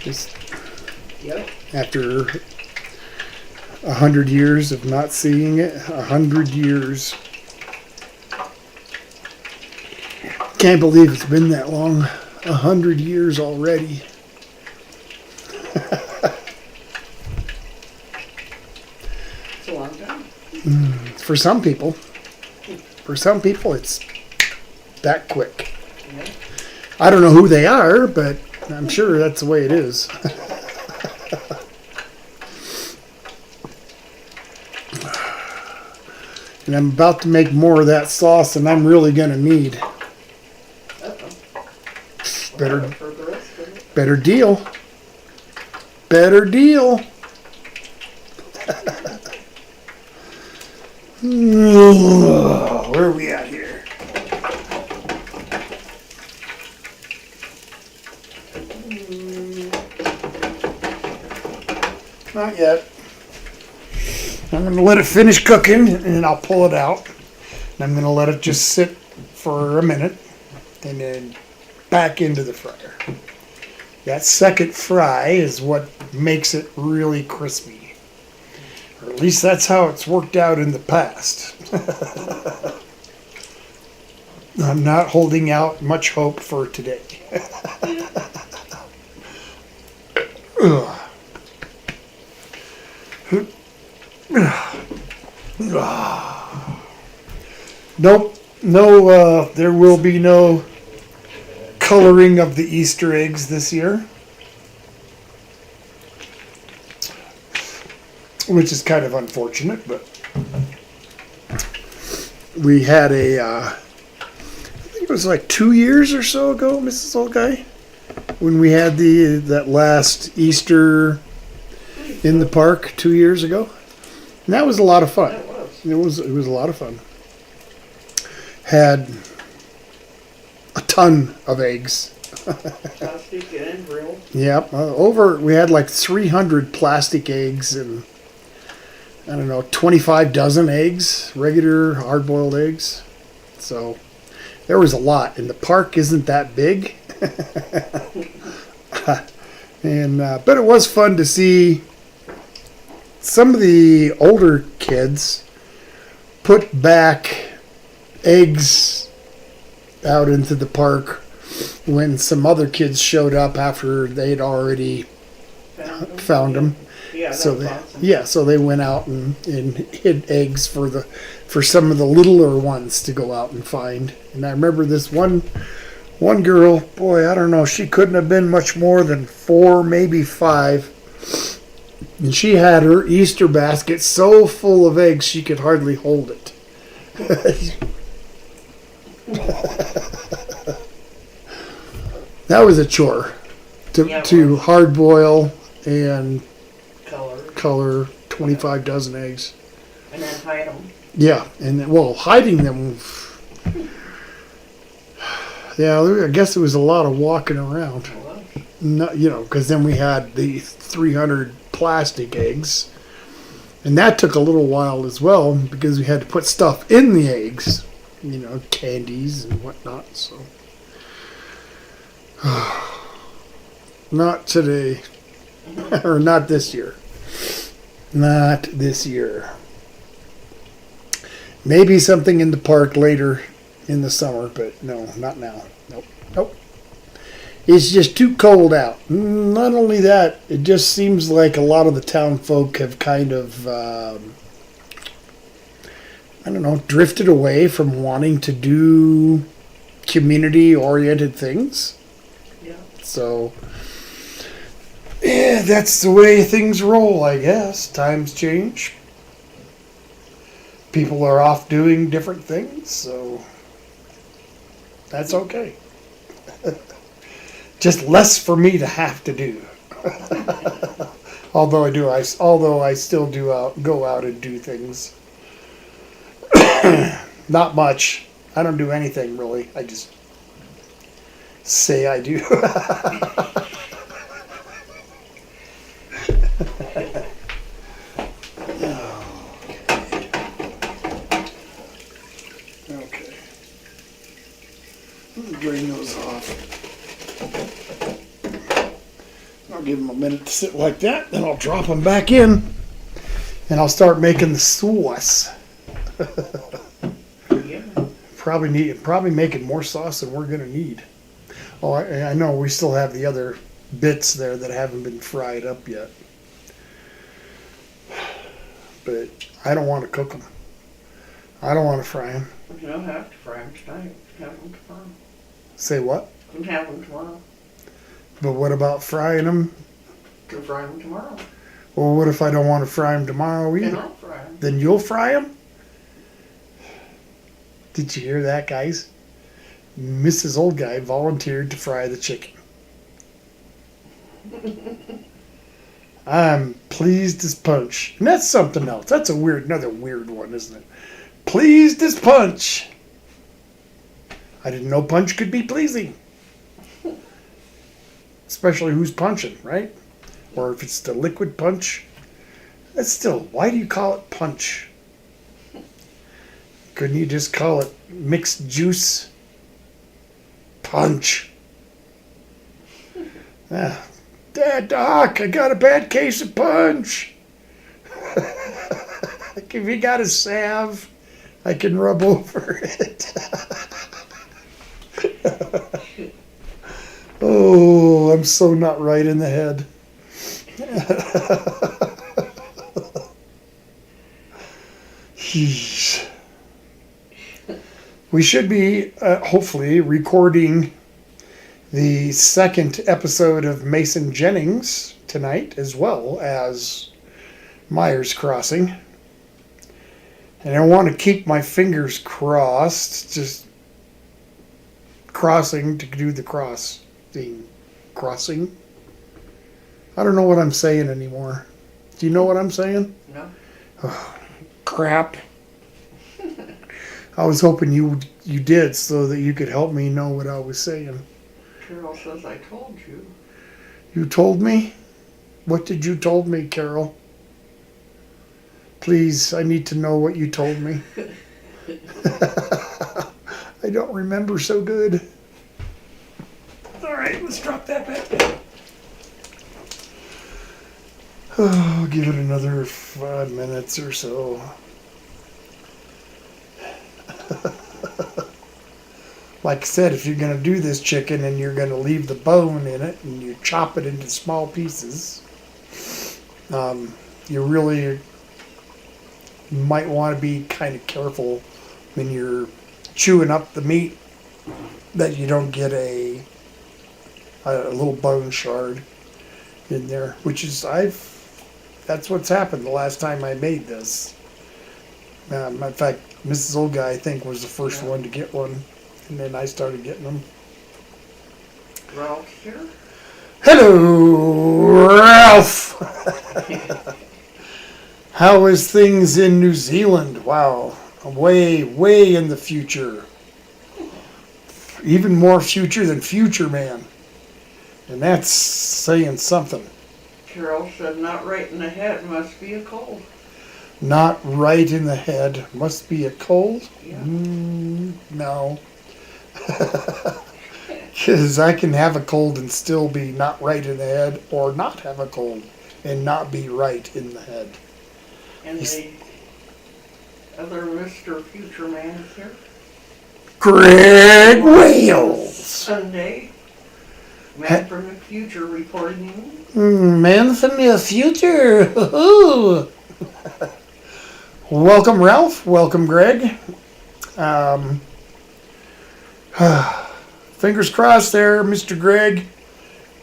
just after 100 years of not seeing it, 100 years. Can't believe it's been that long. 100 years already. It's a long time. For some people. For some people, it's that quick. Yeah. I don't know who they are, but I'm sure that's the way it is. And I'm about to make more of that sauce than I'm really going to need. Better deal. Better deal. Where are we at here? Not yet. I'm going to let it finish cooking and I'll pull it out. And I'm going to let it just sit for a minute and then back into the fryer. That second fry is what makes it really crispy. Or at least that's how it's worked out in the past. I'm not holding out much hope for today. Nope, no, there will be no coloring of the Easter eggs this year, which is kind of unfortunate, but we had I think it was like 2 years or so ago, Mrs. Old Guy, when we had that last Easter in the park 2 years ago. And that was a lot of fun. It was a lot of fun. Had a ton of eggs. Plastic and real. Yep. We had like 300 plastic eggs and, I don't know, 25 dozen eggs, regular hard-boiled eggs. So there was a lot. And the park isn't that big. And but it was fun to see some of the older kids put back eggs out into the park when some other kids showed up after they'd already found them. Yeah, So awesome. so they went out and hid eggs for some of the littler ones to go out and find. And I remember this one girl, boy, I don't know, she couldn't have been much more than 4, maybe 5. And she had her Easter basket so full of eggs she could hardly hold it. That was a chore to hard boil and color 25 dozen eggs. And then hide them. Yeah, and hiding them. Yeah, I guess it was a lot of walking around. No, because then we had the 300 plastic eggs, And that took a little while as well because we had to put stuff in the eggs, candies and whatnot. So, not today, or not this year. Not this year. Maybe something in the park later in the summer, but no, not now. Nope. It's just too cold out. Not only that, it just seems like a lot of the town folk have kind of, drifted away from wanting to do community-oriented things. Yeah. So, yeah, that's the way things roll, I guess. Times change. People are off doing different things, so that's okay. Just less for me to have to do. Although I still do go out and do things. Not much. I don't do anything really. I just say I do. Okay. Let me drain those off. I'll give them a minute to sit like that, then I'll drop them back in, and I'll start making the sauce. Yeah. Probably making more sauce than we're gonna need. Oh, I know we still have the other bits there that haven't been fried up yet, but I don't want to cook them. I don't want to fry them. You don't have to fry them tonight. Have them tomorrow. Say what? You can have them tomorrow. But what about frying them? You can fry them tomorrow. Well, what if I don't want to fry them tomorrow Then either? I'll fry them. Then you'll fry them? Did you hear that, guys? Mrs. Old Guy volunteered to fry the chicken. I'm pleased as punch. And that's something else. That's another weird one, isn't it? Pleased as punch. I didn't know punch could be pleasing. Especially who's punching, right? Or if it's the liquid punch. That's still, why do you call it punch? Couldn't you just call it mixed juice punch? Dad, Doc, I got a bad case of punch. If you got a salve, I can rub over it. Oh, I'm so not right in the head. Jeez. We should be, hopefully, recording the second episode of Mason Jennings tonight, as well as Myers Crossing. And I want to keep my fingers crossed, just crossing to do the crossing. I don't know what I'm saying anymore. Do you know what I'm saying? No. Oh, crap. I was hoping you did so that you could help me know what I was saying. Carol says I told you. You told me? What did you told me, Carol? Please, I need to know what you told me. I don't remember so good. All right, let's drop that back down. Oh, give it another 5 minutes or so. Like I said, if you're going to do this chicken and you're going to leave the bone in it and you chop it into small pieces, you really might want to be kind of careful when you're chewing up the meat that you don't get a little bone shard in there, which is that's what's happened the last time I made this. In fact, Mrs. Old Guy, I think, was the first one to get one, and then I started getting them. Ralph here? Hello, Ralph! How is things in New Zealand? Wow, way, way in the future. Even more future than Future Man. And that's saying something. Carol said not right in the head, must be a cold. Not right in the head. Must be a cold? Yeah. No. Because I can have a cold and still be not right in the head, or not have a cold and not be right in the head. And the other Mr. Future Man is here. Greg Wales! Sunday. Man from the future reporting. Man from the future! Welcome, Ralph. Welcome, Greg. Fingers crossed there, Mr. Greg.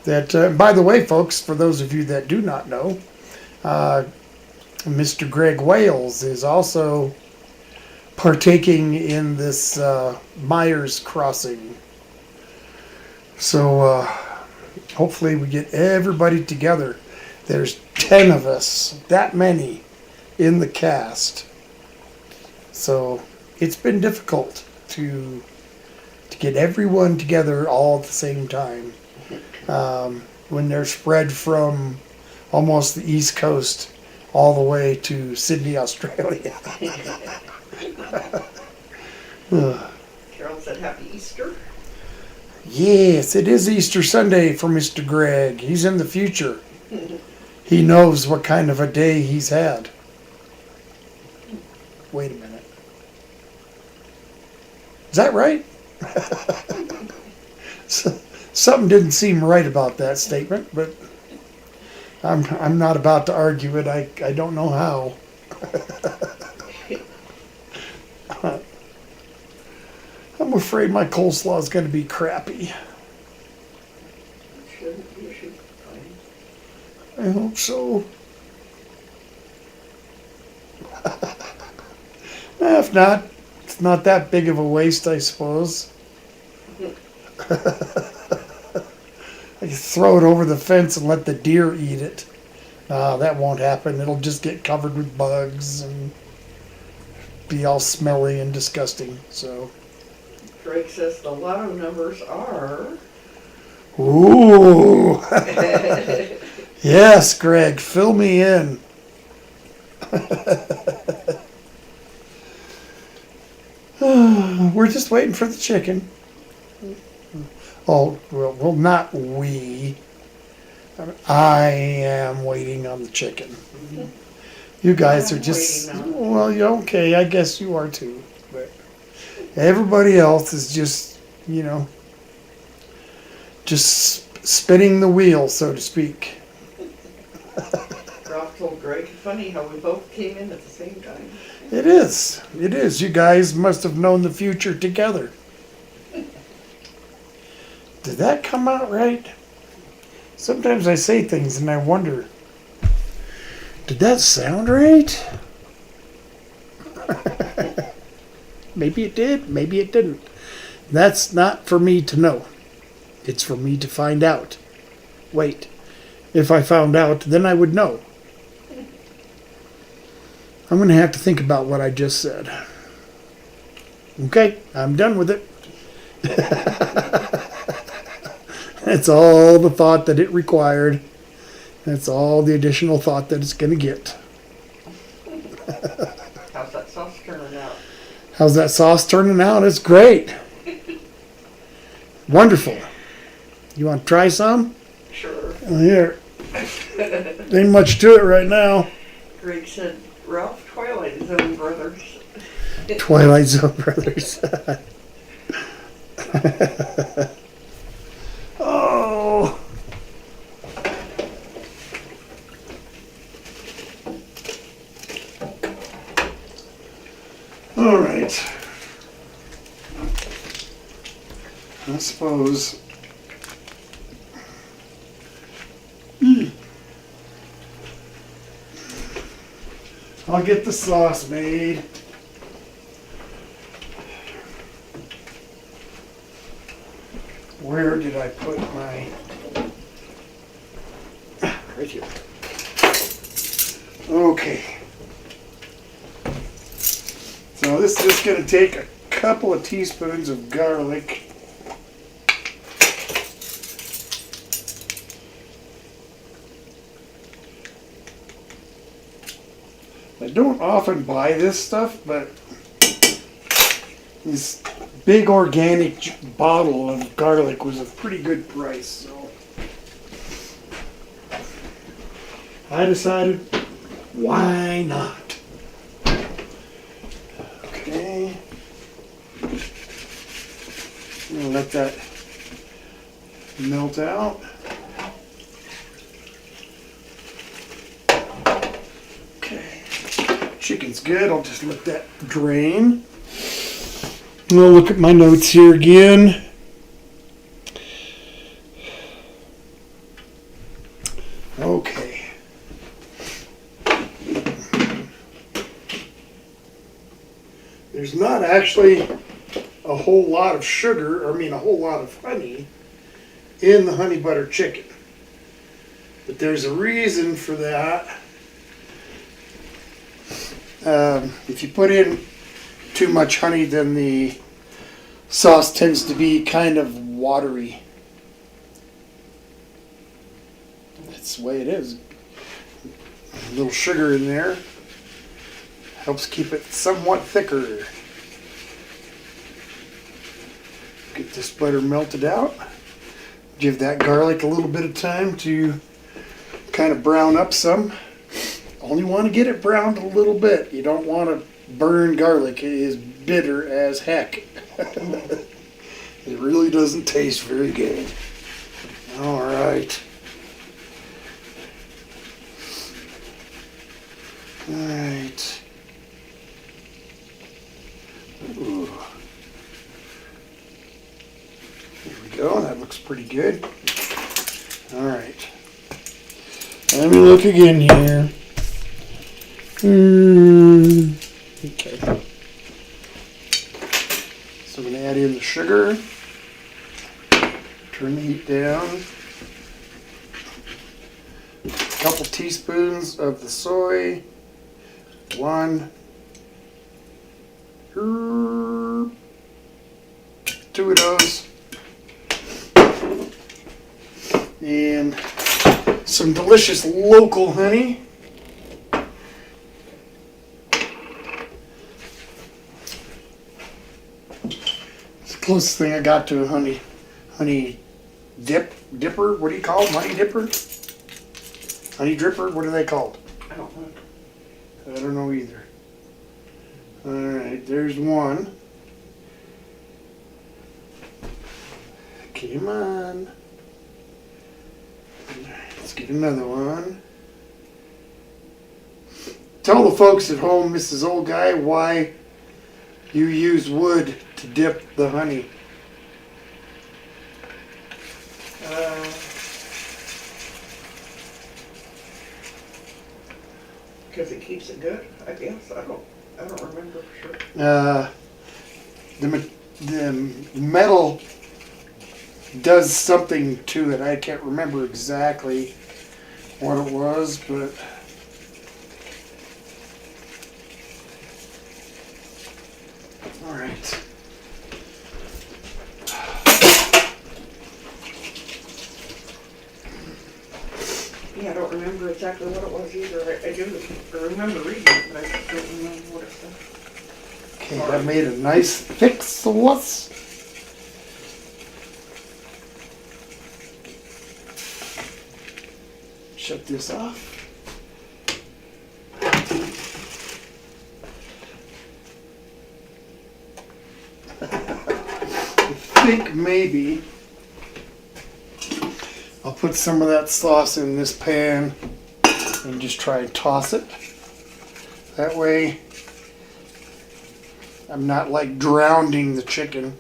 That, by the way, folks, for those of you that do not know, Mr. Greg Wales is also partaking in this Myers crossing. So hopefully we get everybody together. There's 10 of us, that many in the cast. So it's been difficult to get everyone together all at the same time. When they're spread from almost the East Coast all the way to Sydney, Australia. Carol said happy Easter. Yes, it is Easter Sunday for Mr. Greg. He's in the future. He knows what kind of a day he's had. Wait a minute. Is that right? Something didn't seem right about that statement, but I'm not about to argue it. I don't know how. I'm afraid my coleslaw is going to be crappy. Shouldn't be, should be fine. I hope so. If not, it's not that big of a waste, I suppose. I can throw it over the fence and let the deer eat it. That won't happen. It'll just get covered with bugs and be all smelly and disgusting. So. Greg says the lotto numbers are. Ooh. Yes, Greg, fill me in. We're just waiting for the chicken. Oh, well, not we. I am waiting on the chicken. You guys are just, well, yeah, okay, I guess you are too. But everybody else is just, just spinning the wheel, so to speak. Ralph told Greg, funny how we both came in at the same time. It is. It is. You guys must have known the future together. Did that come out right? Sometimes I say things and I wonder, did that sound right? Maybe it did, maybe it didn't. That's not for me to know. It's for me to find out. Wait, if I found out, then I would know. I'm going to have to think about what I just said. Okay, I'm done with it. That's all the thought that it required. That's all the additional thought that it's going to get. How's that sauce turning out? How's that sauce turning out? It's great. Wonderful. You want to try some? Sure. Here. Ain't much to it right now. Greg said, Ralph, Twilight Zone Brothers. Twilight Zone Brothers. Oh. All right. I suppose. I'll get the sauce made. Where did I put my... Right here. Okay. So this is just going to take a couple of teaspoons of garlic. I don't often buy this stuff, but this big organic bottle of garlic was a pretty good price, so I decided, why not? Okay. I'm gonna let that melt out. Okay. Chicken's good. I'll just let that drain. I'll look at my notes here again. Okay. There's not actually a whole lot of sugar, or I mean a whole lot of honey in the honey butter chicken. But there's a reason for that. If you put in too much honey, then the sauce tends to be kind of watery. That's the way it is. A little sugar in there helps keep it somewhat thicker. Get this butter melted out. Give that garlic a little bit of time to kind of brown up some. Only want to get it browned a little bit. You don't want to burn garlic. It is bitter as heck. It really doesn't taste very good. All right. All right. Ooh. There we go. That looks pretty good. All right. Let me look again here. Okay. So I'm going to add in the sugar. Turn the heat down. A couple teaspoons of the soy. 1. 2 of those. And some delicious local honey. It's the closest thing I got to a honey dipper. What do you call them? Honey dipper? Honey dripper? What are they called? I don't know. I don't know either. Alright, there's one. Come on. Let's get another one. Tell the folks at home, Mrs. Old Guy, why you use wood to dip the honey. Because it keeps it good, I guess. I don't remember for sure. The metal does something to it. I can't remember exactly what it was, but all right. Yeah, I don't remember exactly what it was either. I do remember reading it, but I just don't remember what it said. Okay, that made a nice thick sauce. Shut this off. I think maybe I'll put some of that sauce in this pan and just try and toss it. That way I'm not like drowning the chicken.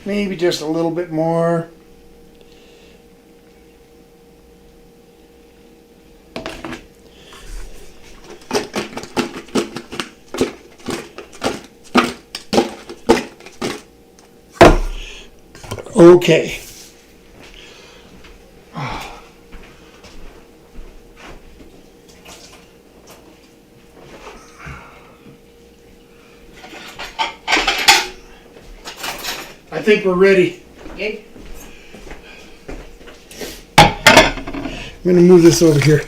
Maybe just a little bit more. Okay. I think we're ready. Okay. I'm going to move this over here.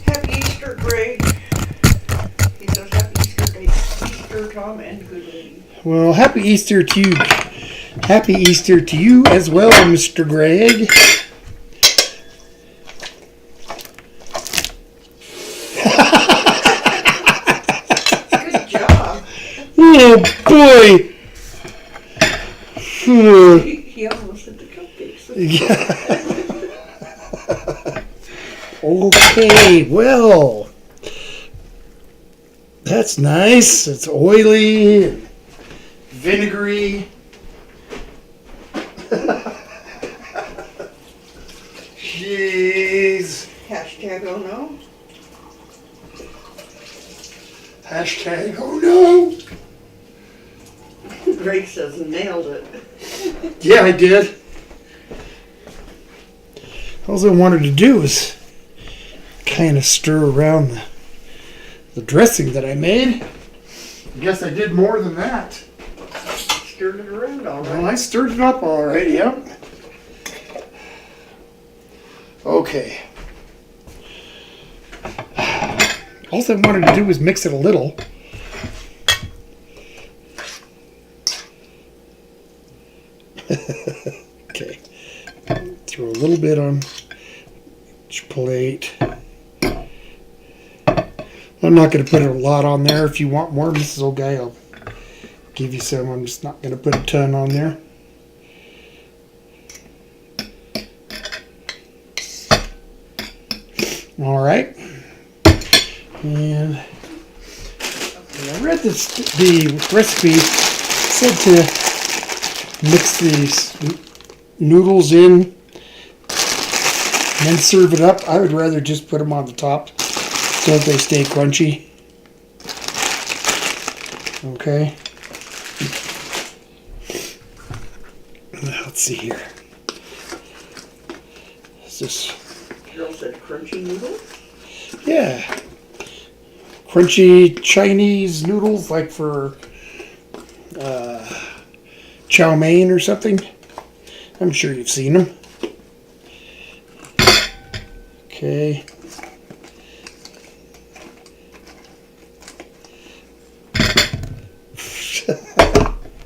Happy Easter, Greg. He says Happy Easter, Easter, Tom, and good lady. Well, happy Easter to you. Happy Easter to you as well, Mr. Greg. Good job. Oh, boy. He almost hit the cupcakes. Okay, well, that's nice. It's oily and vinegary. Jeez. Hashtag oh no. Hashtag oh no. Greg says nailed it. Yeah, I did. All I wanted to do was kind of stir around the dressing that I made. I guess I did more than that. Stirred it around all right. Well, I stirred it up all right, yep. Okay. All I wanted to do was mix it a little. Okay. Throw a little bit on each plate. I'm not going to put a lot on there. If you want more, Mrs. Okay, I'll give you some. I'm just not going to put a ton on there. All right. And I read the recipe said to mix these noodles in and then serve it up. I would rather just put them on the top so that they stay crunchy. Okay. Let's see here. Is this? Girl said crunchy noodles. Yeah. Crunchy Chinese noodles, like for chow mein or something. I'm sure you've seen them. Okay.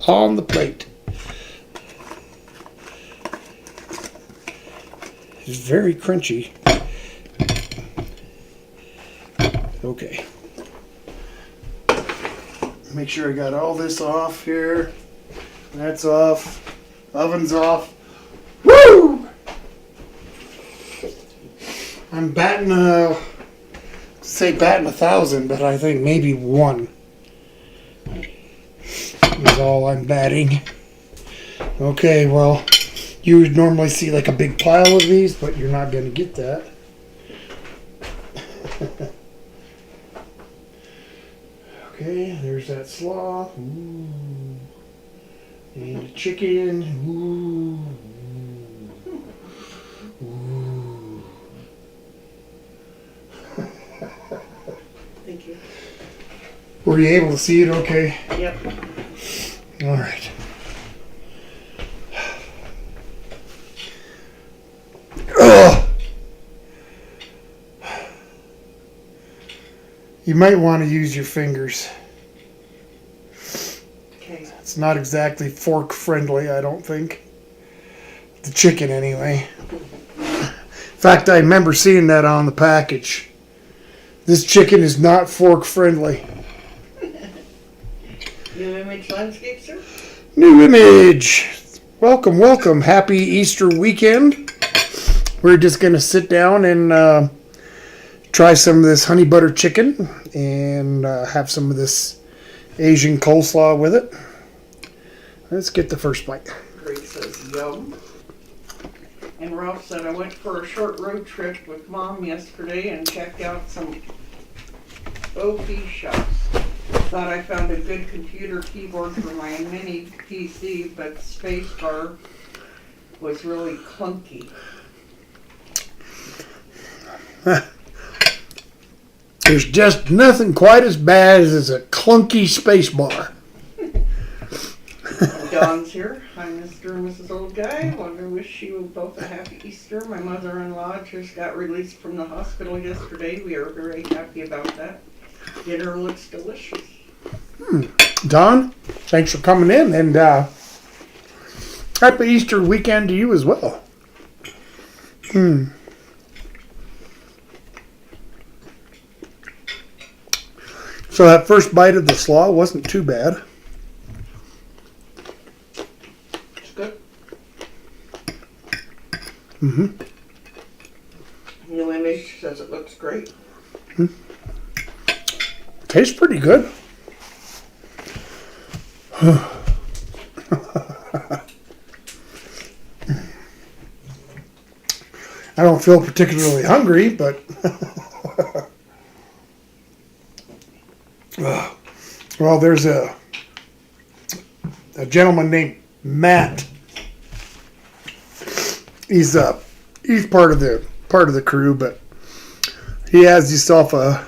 On the plate. It's very crunchy. Okay. Make sure I got all this off here. That's off. Oven's off. Woo! I'm batting batting 1,000, but I think maybe 1 is all I'm batting. Okay, well, you would normally see like a big pile of these, but you're not going to get that. Okay, there's that slaw. Ooh. And the chicken. Ooh. Ooh. Thank you. Were you able to see it okay? Yep. All right. Ugh. You might want to use your fingers. Okay. It's not exactly fork friendly, I don't think. The chicken, anyway. In fact, I remember seeing that on the package. This chicken is not fork friendly. New Image Landscape, sir? New Image. Welcome, welcome. Happy Easter weekend. We're just going to sit down and try some of this honey butter chicken and have some of this Asian coleslaw with it. Let's get the first bite. Greg says yum. And Ralph said, I went for a short road trip with Mom yesterday and checked out some OP shops. thought I found a good computer keyboard for my mini PC, but the space bar was really clunky. There's just nothing quite as bad as a clunky space bar. Dawn's here. Hi, Mr. and Mrs. Old Guy. Want to wish you both a happy Easter. My mother-in-law just got released from the hospital yesterday. We are very happy about that. Dinner looks delicious. Don, thanks for coming in, and happy Easter weekend to you as well. So that first bite of the slaw wasn't too bad. It's good. Mm-hmm. New image says it looks great. Tastes pretty good. I don't feel particularly hungry, but well, there's a gentleman named Matt. He's part of the crew, but he has himself a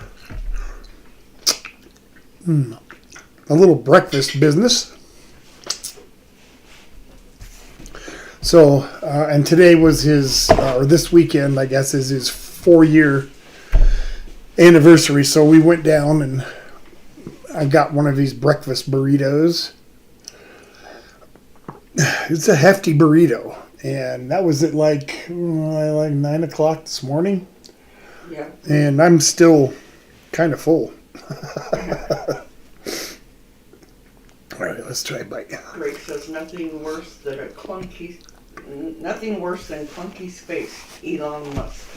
little breakfast business. So, and today was his, or this weekend, I guess, is his 4-year anniversary. So we went down and I got one of these breakfast burritos. It's a hefty burrito. And that was at like 9 o'clock this morning. Yeah. And I'm still kind of full. All right, let's try a bite. Greg says nothing worse than clunky space. Elon Musk.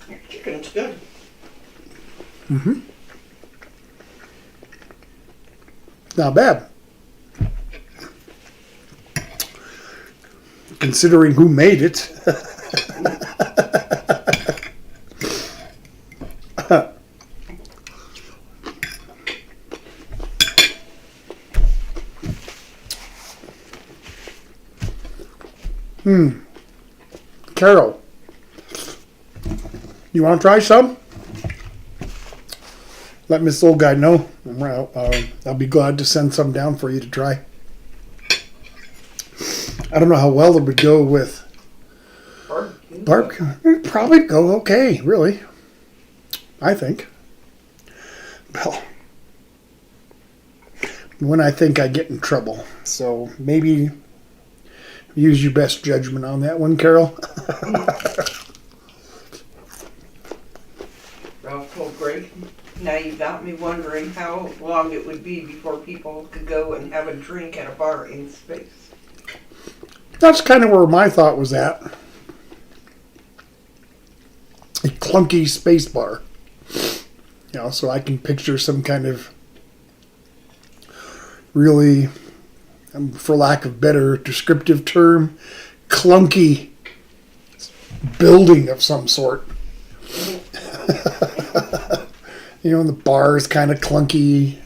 Your chicken's good. Mm-hmm. Not bad. Considering who made it. Carol, you want to try some? Let Miss Old Guy know. I'll be glad to send some down for you to try. I don't know how well it would go with barbecue. It'd probably go okay, really. I think. Well, when I think I get in trouble. So maybe use your best judgment on that one, Carol. Ralph told Greg, now you got me wondering how long it would be before people could go and have a drink at a bar in space. That's kind of where my thought was at. A clunky space bar. You know, so I can picture some kind of really, for lack of better descriptive term, clunky building of some sort. You know, and the bar is kind of clunky.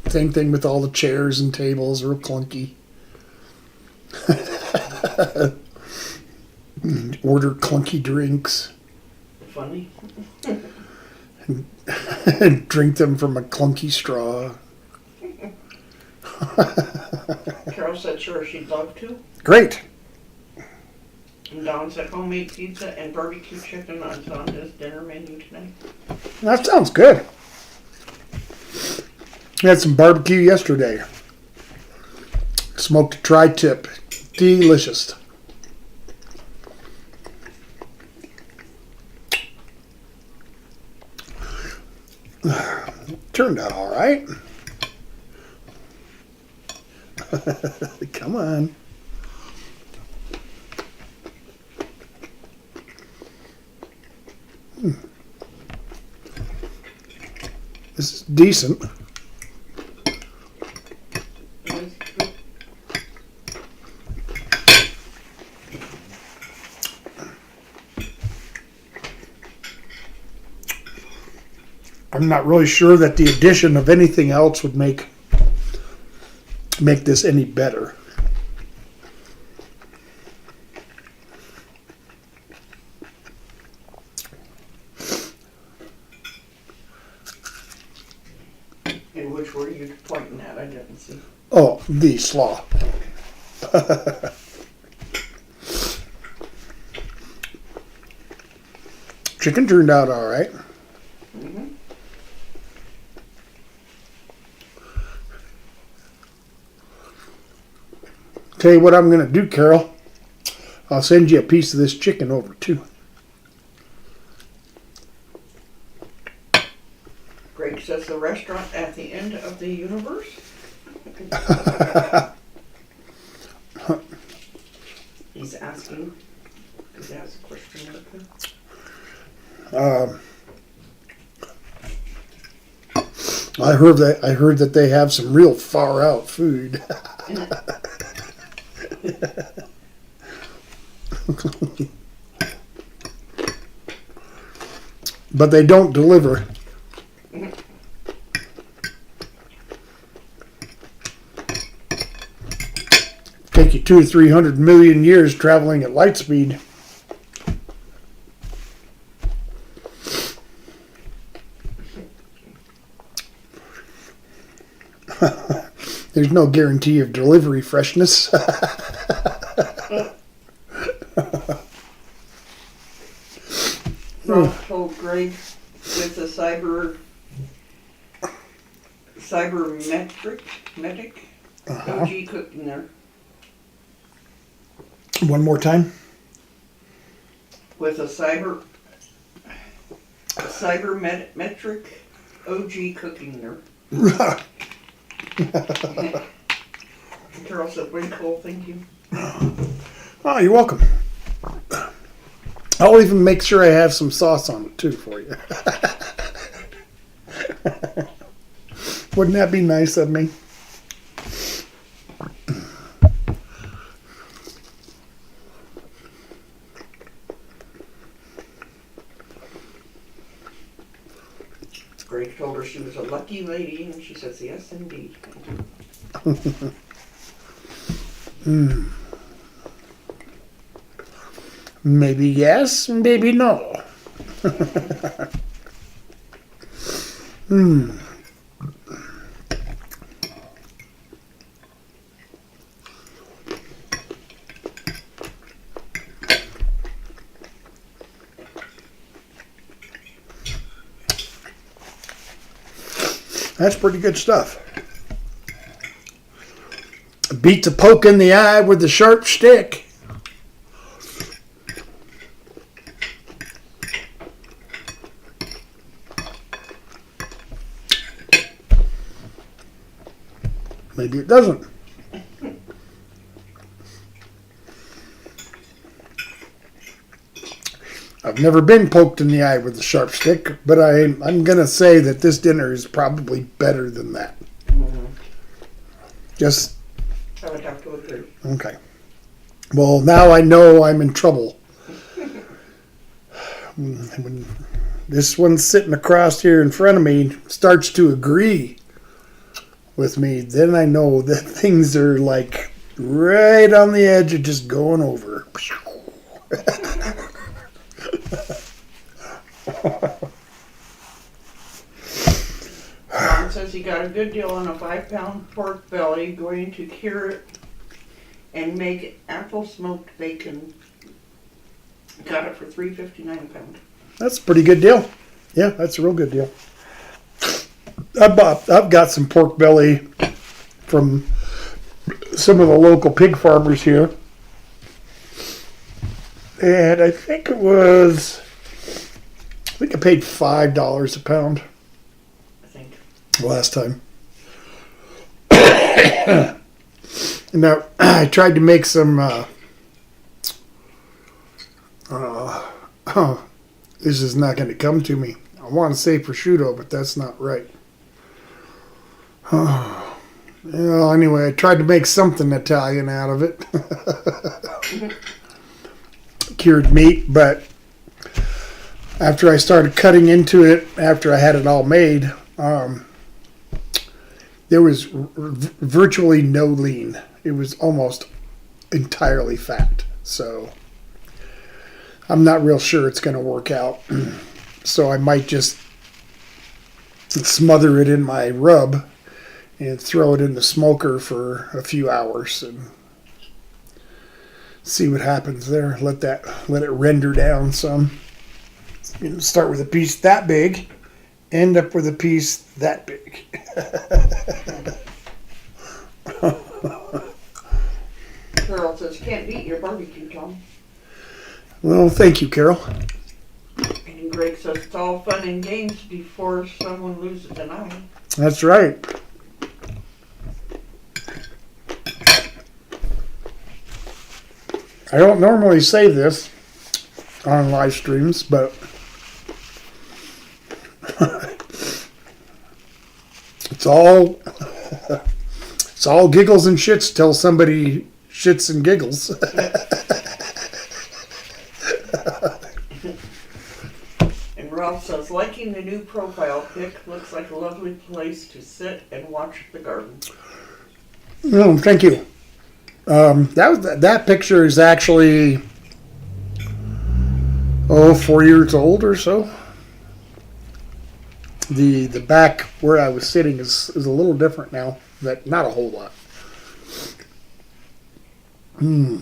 Same thing with all the chairs and tables, real clunky. Order clunky drinks. Funny. And drink them from a clunky straw. Carol said sure she'd love to. Great. And Dawn said homemade pizza and barbecue chicken on his dinner menu tonight. That sounds good. We had some barbecue yesterday. Smoked tri-tip. Delicious. Turned out all right. Come on. This is decent. I'm not really sure that the addition of anything else would make this any better. And which were you pointing at? I didn't see. Oh, the slaw. Chicken turned out all right. Mm-hmm. Tell you what I'm going to do, Carol. I'll send you a piece of this chicken over, too. Greg says the restaurant at the end of the universe. He's asking. Because he has a question right there. I heard that they have some real far out food. But they don't deliver. Take you 200 to 300 million years traveling at light speed. There's no guarantee of delivery freshness. Rob told Greg with the cybermetric OG cooking there. One more time. With a cybermetric OG cooking there. Carol said, "Very cool, thank you." Oh, you're welcome. I'll even make sure I have some sauce on it too for you. Wouldn't that be nice of me? Greg told her she was a lucky lady, and she says, "Yes, indeed." Maybe yes, maybe no. That's pretty good stuff. Beats a poke in the eye with a sharp stick. Maybe it doesn't. I've never been poked in the eye with a sharp stick, but I'm going to say that this dinner is probably better than that. Mm-hmm. Just... I would have to agree. Okay. Well, now I know I'm in trouble. When this one sitting across here in front of me starts to agree with me, then I know that things are like right on the edge of just going over. Ron says he got a good deal on a 5-pound pork belly, going to cure it and make apple smoked bacon. Got it for $3.59 a pound. That's a pretty good deal. Yeah, that's a real good deal. I've got some pork belly from some of the local pig farmers here. And I think I paid $5 a pound I think. last time. Now, I tried to make some, this is not going to come to me. I want to say prosciutto, but that's not right. Well, anyway, I tried to make something Italian out of it. Cured meat, but after I started cutting into it, after I had it all made, there was virtually no lean. It was almost entirely fat. So I'm not real sure it's going to work out. So I might just smother it in my rub and throw it in the smoker for a few hours and see what happens there. Let it render down some. You know, start with a piece that big, end up with a piece that big. Carol says, can't beat your barbecue, Tom. Well, thank you, Carol. And Greg says, it's all fun and games before someone loses an eye. That's right. I don't normally say this on live streams, but it's all giggles and shits till somebody shits and giggles. And Ralph says, liking the new profile pic, looks like a lovely place to sit and watch the garden. No, thank you. That picture is actually 4 years old or so. The back where I was sitting is a little different now, but not a whole lot. I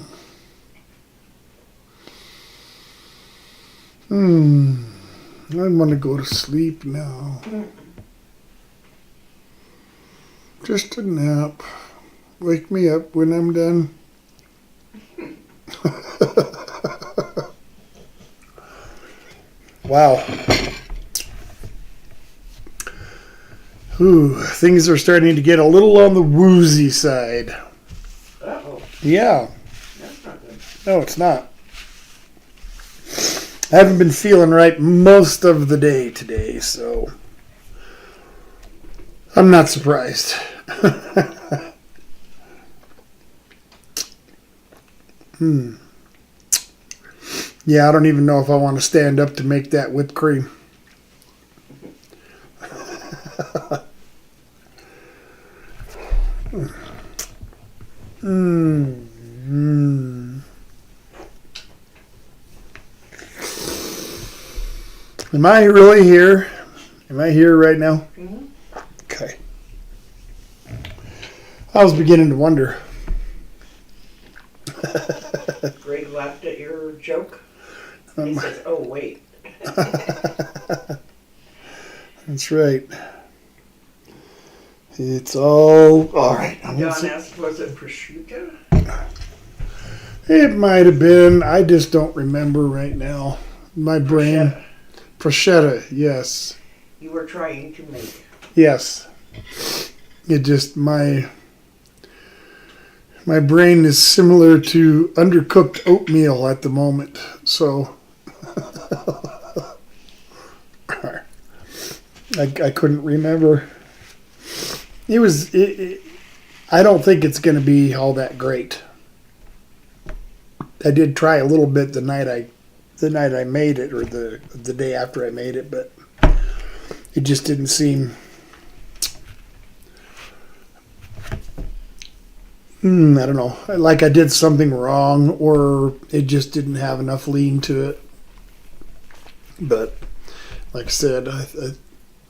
want to go to sleep now. Just a nap. Wake me up when I'm done. Wow. Ooh, things are starting to get a little on the woozy side. Uh-oh. Yeah. That's not good. No, it's not. I haven't been feeling right most of the day today, so I'm not surprised. Yeah, I don't even know if I want to stand up to make that whipped cream. Am I really here? Am I here right now? Mm-hmm. Okay. I was beginning to wonder. Greg laughed at your joke. He says, oh, wait. That's right. It's all right. John asked, was it prosciutto? It might have been. I just don't remember right now. My brain. Prosciutto, yes. You were trying to make. Yes. It just, my brain is similar to undercooked oatmeal at the moment. So I couldn't remember. I don't think it's going to be all that great. I did try a little bit the night I made it, or the day after I made it, but it just didn't seem. I don't know. Like I did something wrong, or it just didn't have enough lean to it. But like I said,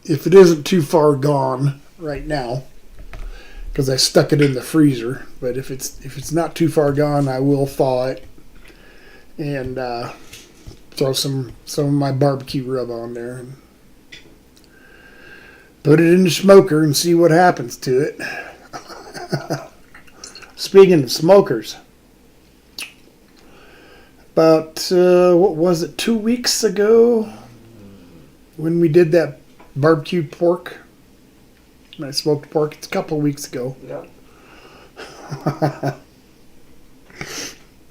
if it isn't too far gone right now, because I stuck it in the freezer, but if it's not too far gone, I will thaw it and throw some of my barbecue rub on there and put it in the smoker and see what happens to it. Speaking of smokers, about, 2 weeks ago when we did that barbecue pork, I smoked pork, it's a couple of weeks ago. Yep.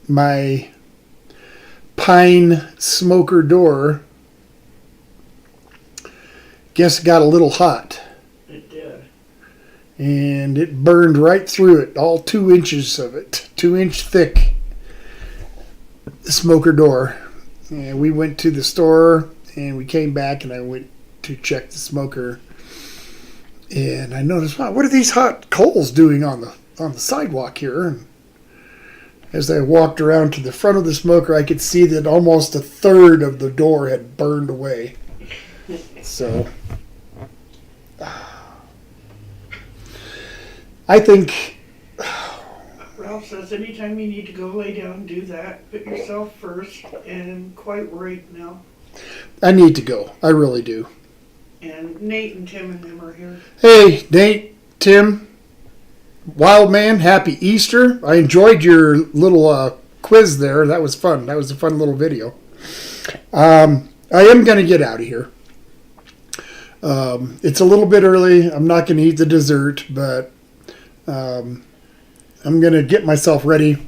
My pine smoker door, guess it got a little hot. It did. And it burned right through it, all 2 inches of it, 2-inch thick smoker door. And we went to the store and we came back, and I went to check the smoker, and I noticed, wow, what are these hot coals doing on the sidewalk here? And as I walked around to the front of the smoker, I could see that almost a third of the door had burned away. So I think Ralph says anytime you need to go lay down, do that. Put yourself first, and quite right now. I need to go. I really do. And Nate and Tim and them are here. Hey, Nate, Tim, Wild Man, happy Easter. I enjoyed your little quiz there. That was fun. That was a fun little video. I am going to get out of here. It's a little bit early. I'm not going to eat the dessert, but I'm going to get myself ready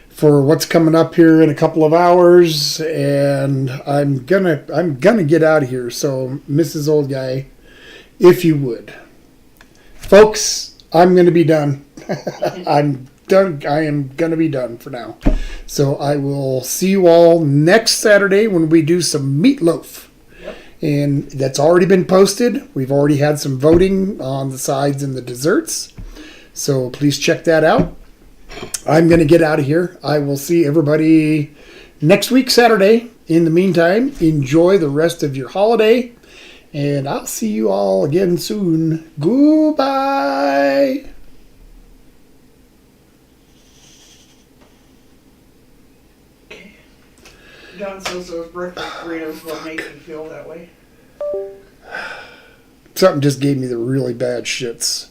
for what's coming up here in a couple of hours, and I'm gonna get out of here. So, Mrs. Old Guy, if you would, folks, I'm gonna be done. I'm done. I am gonna be done for now. So I will see you all next Saturday when we do some meatloaf. Yep. And that's already been posted. We've already had some voting on the sides and the desserts. So please check that out. I'm going to get out of here. I will see everybody next week, Saturday. In the meantime, enjoy the rest of your holiday. And I'll see you all again soon. Goodbye. Okay. John says those breakfast burritos will make you feel that way. Something just gave me the really bad shits.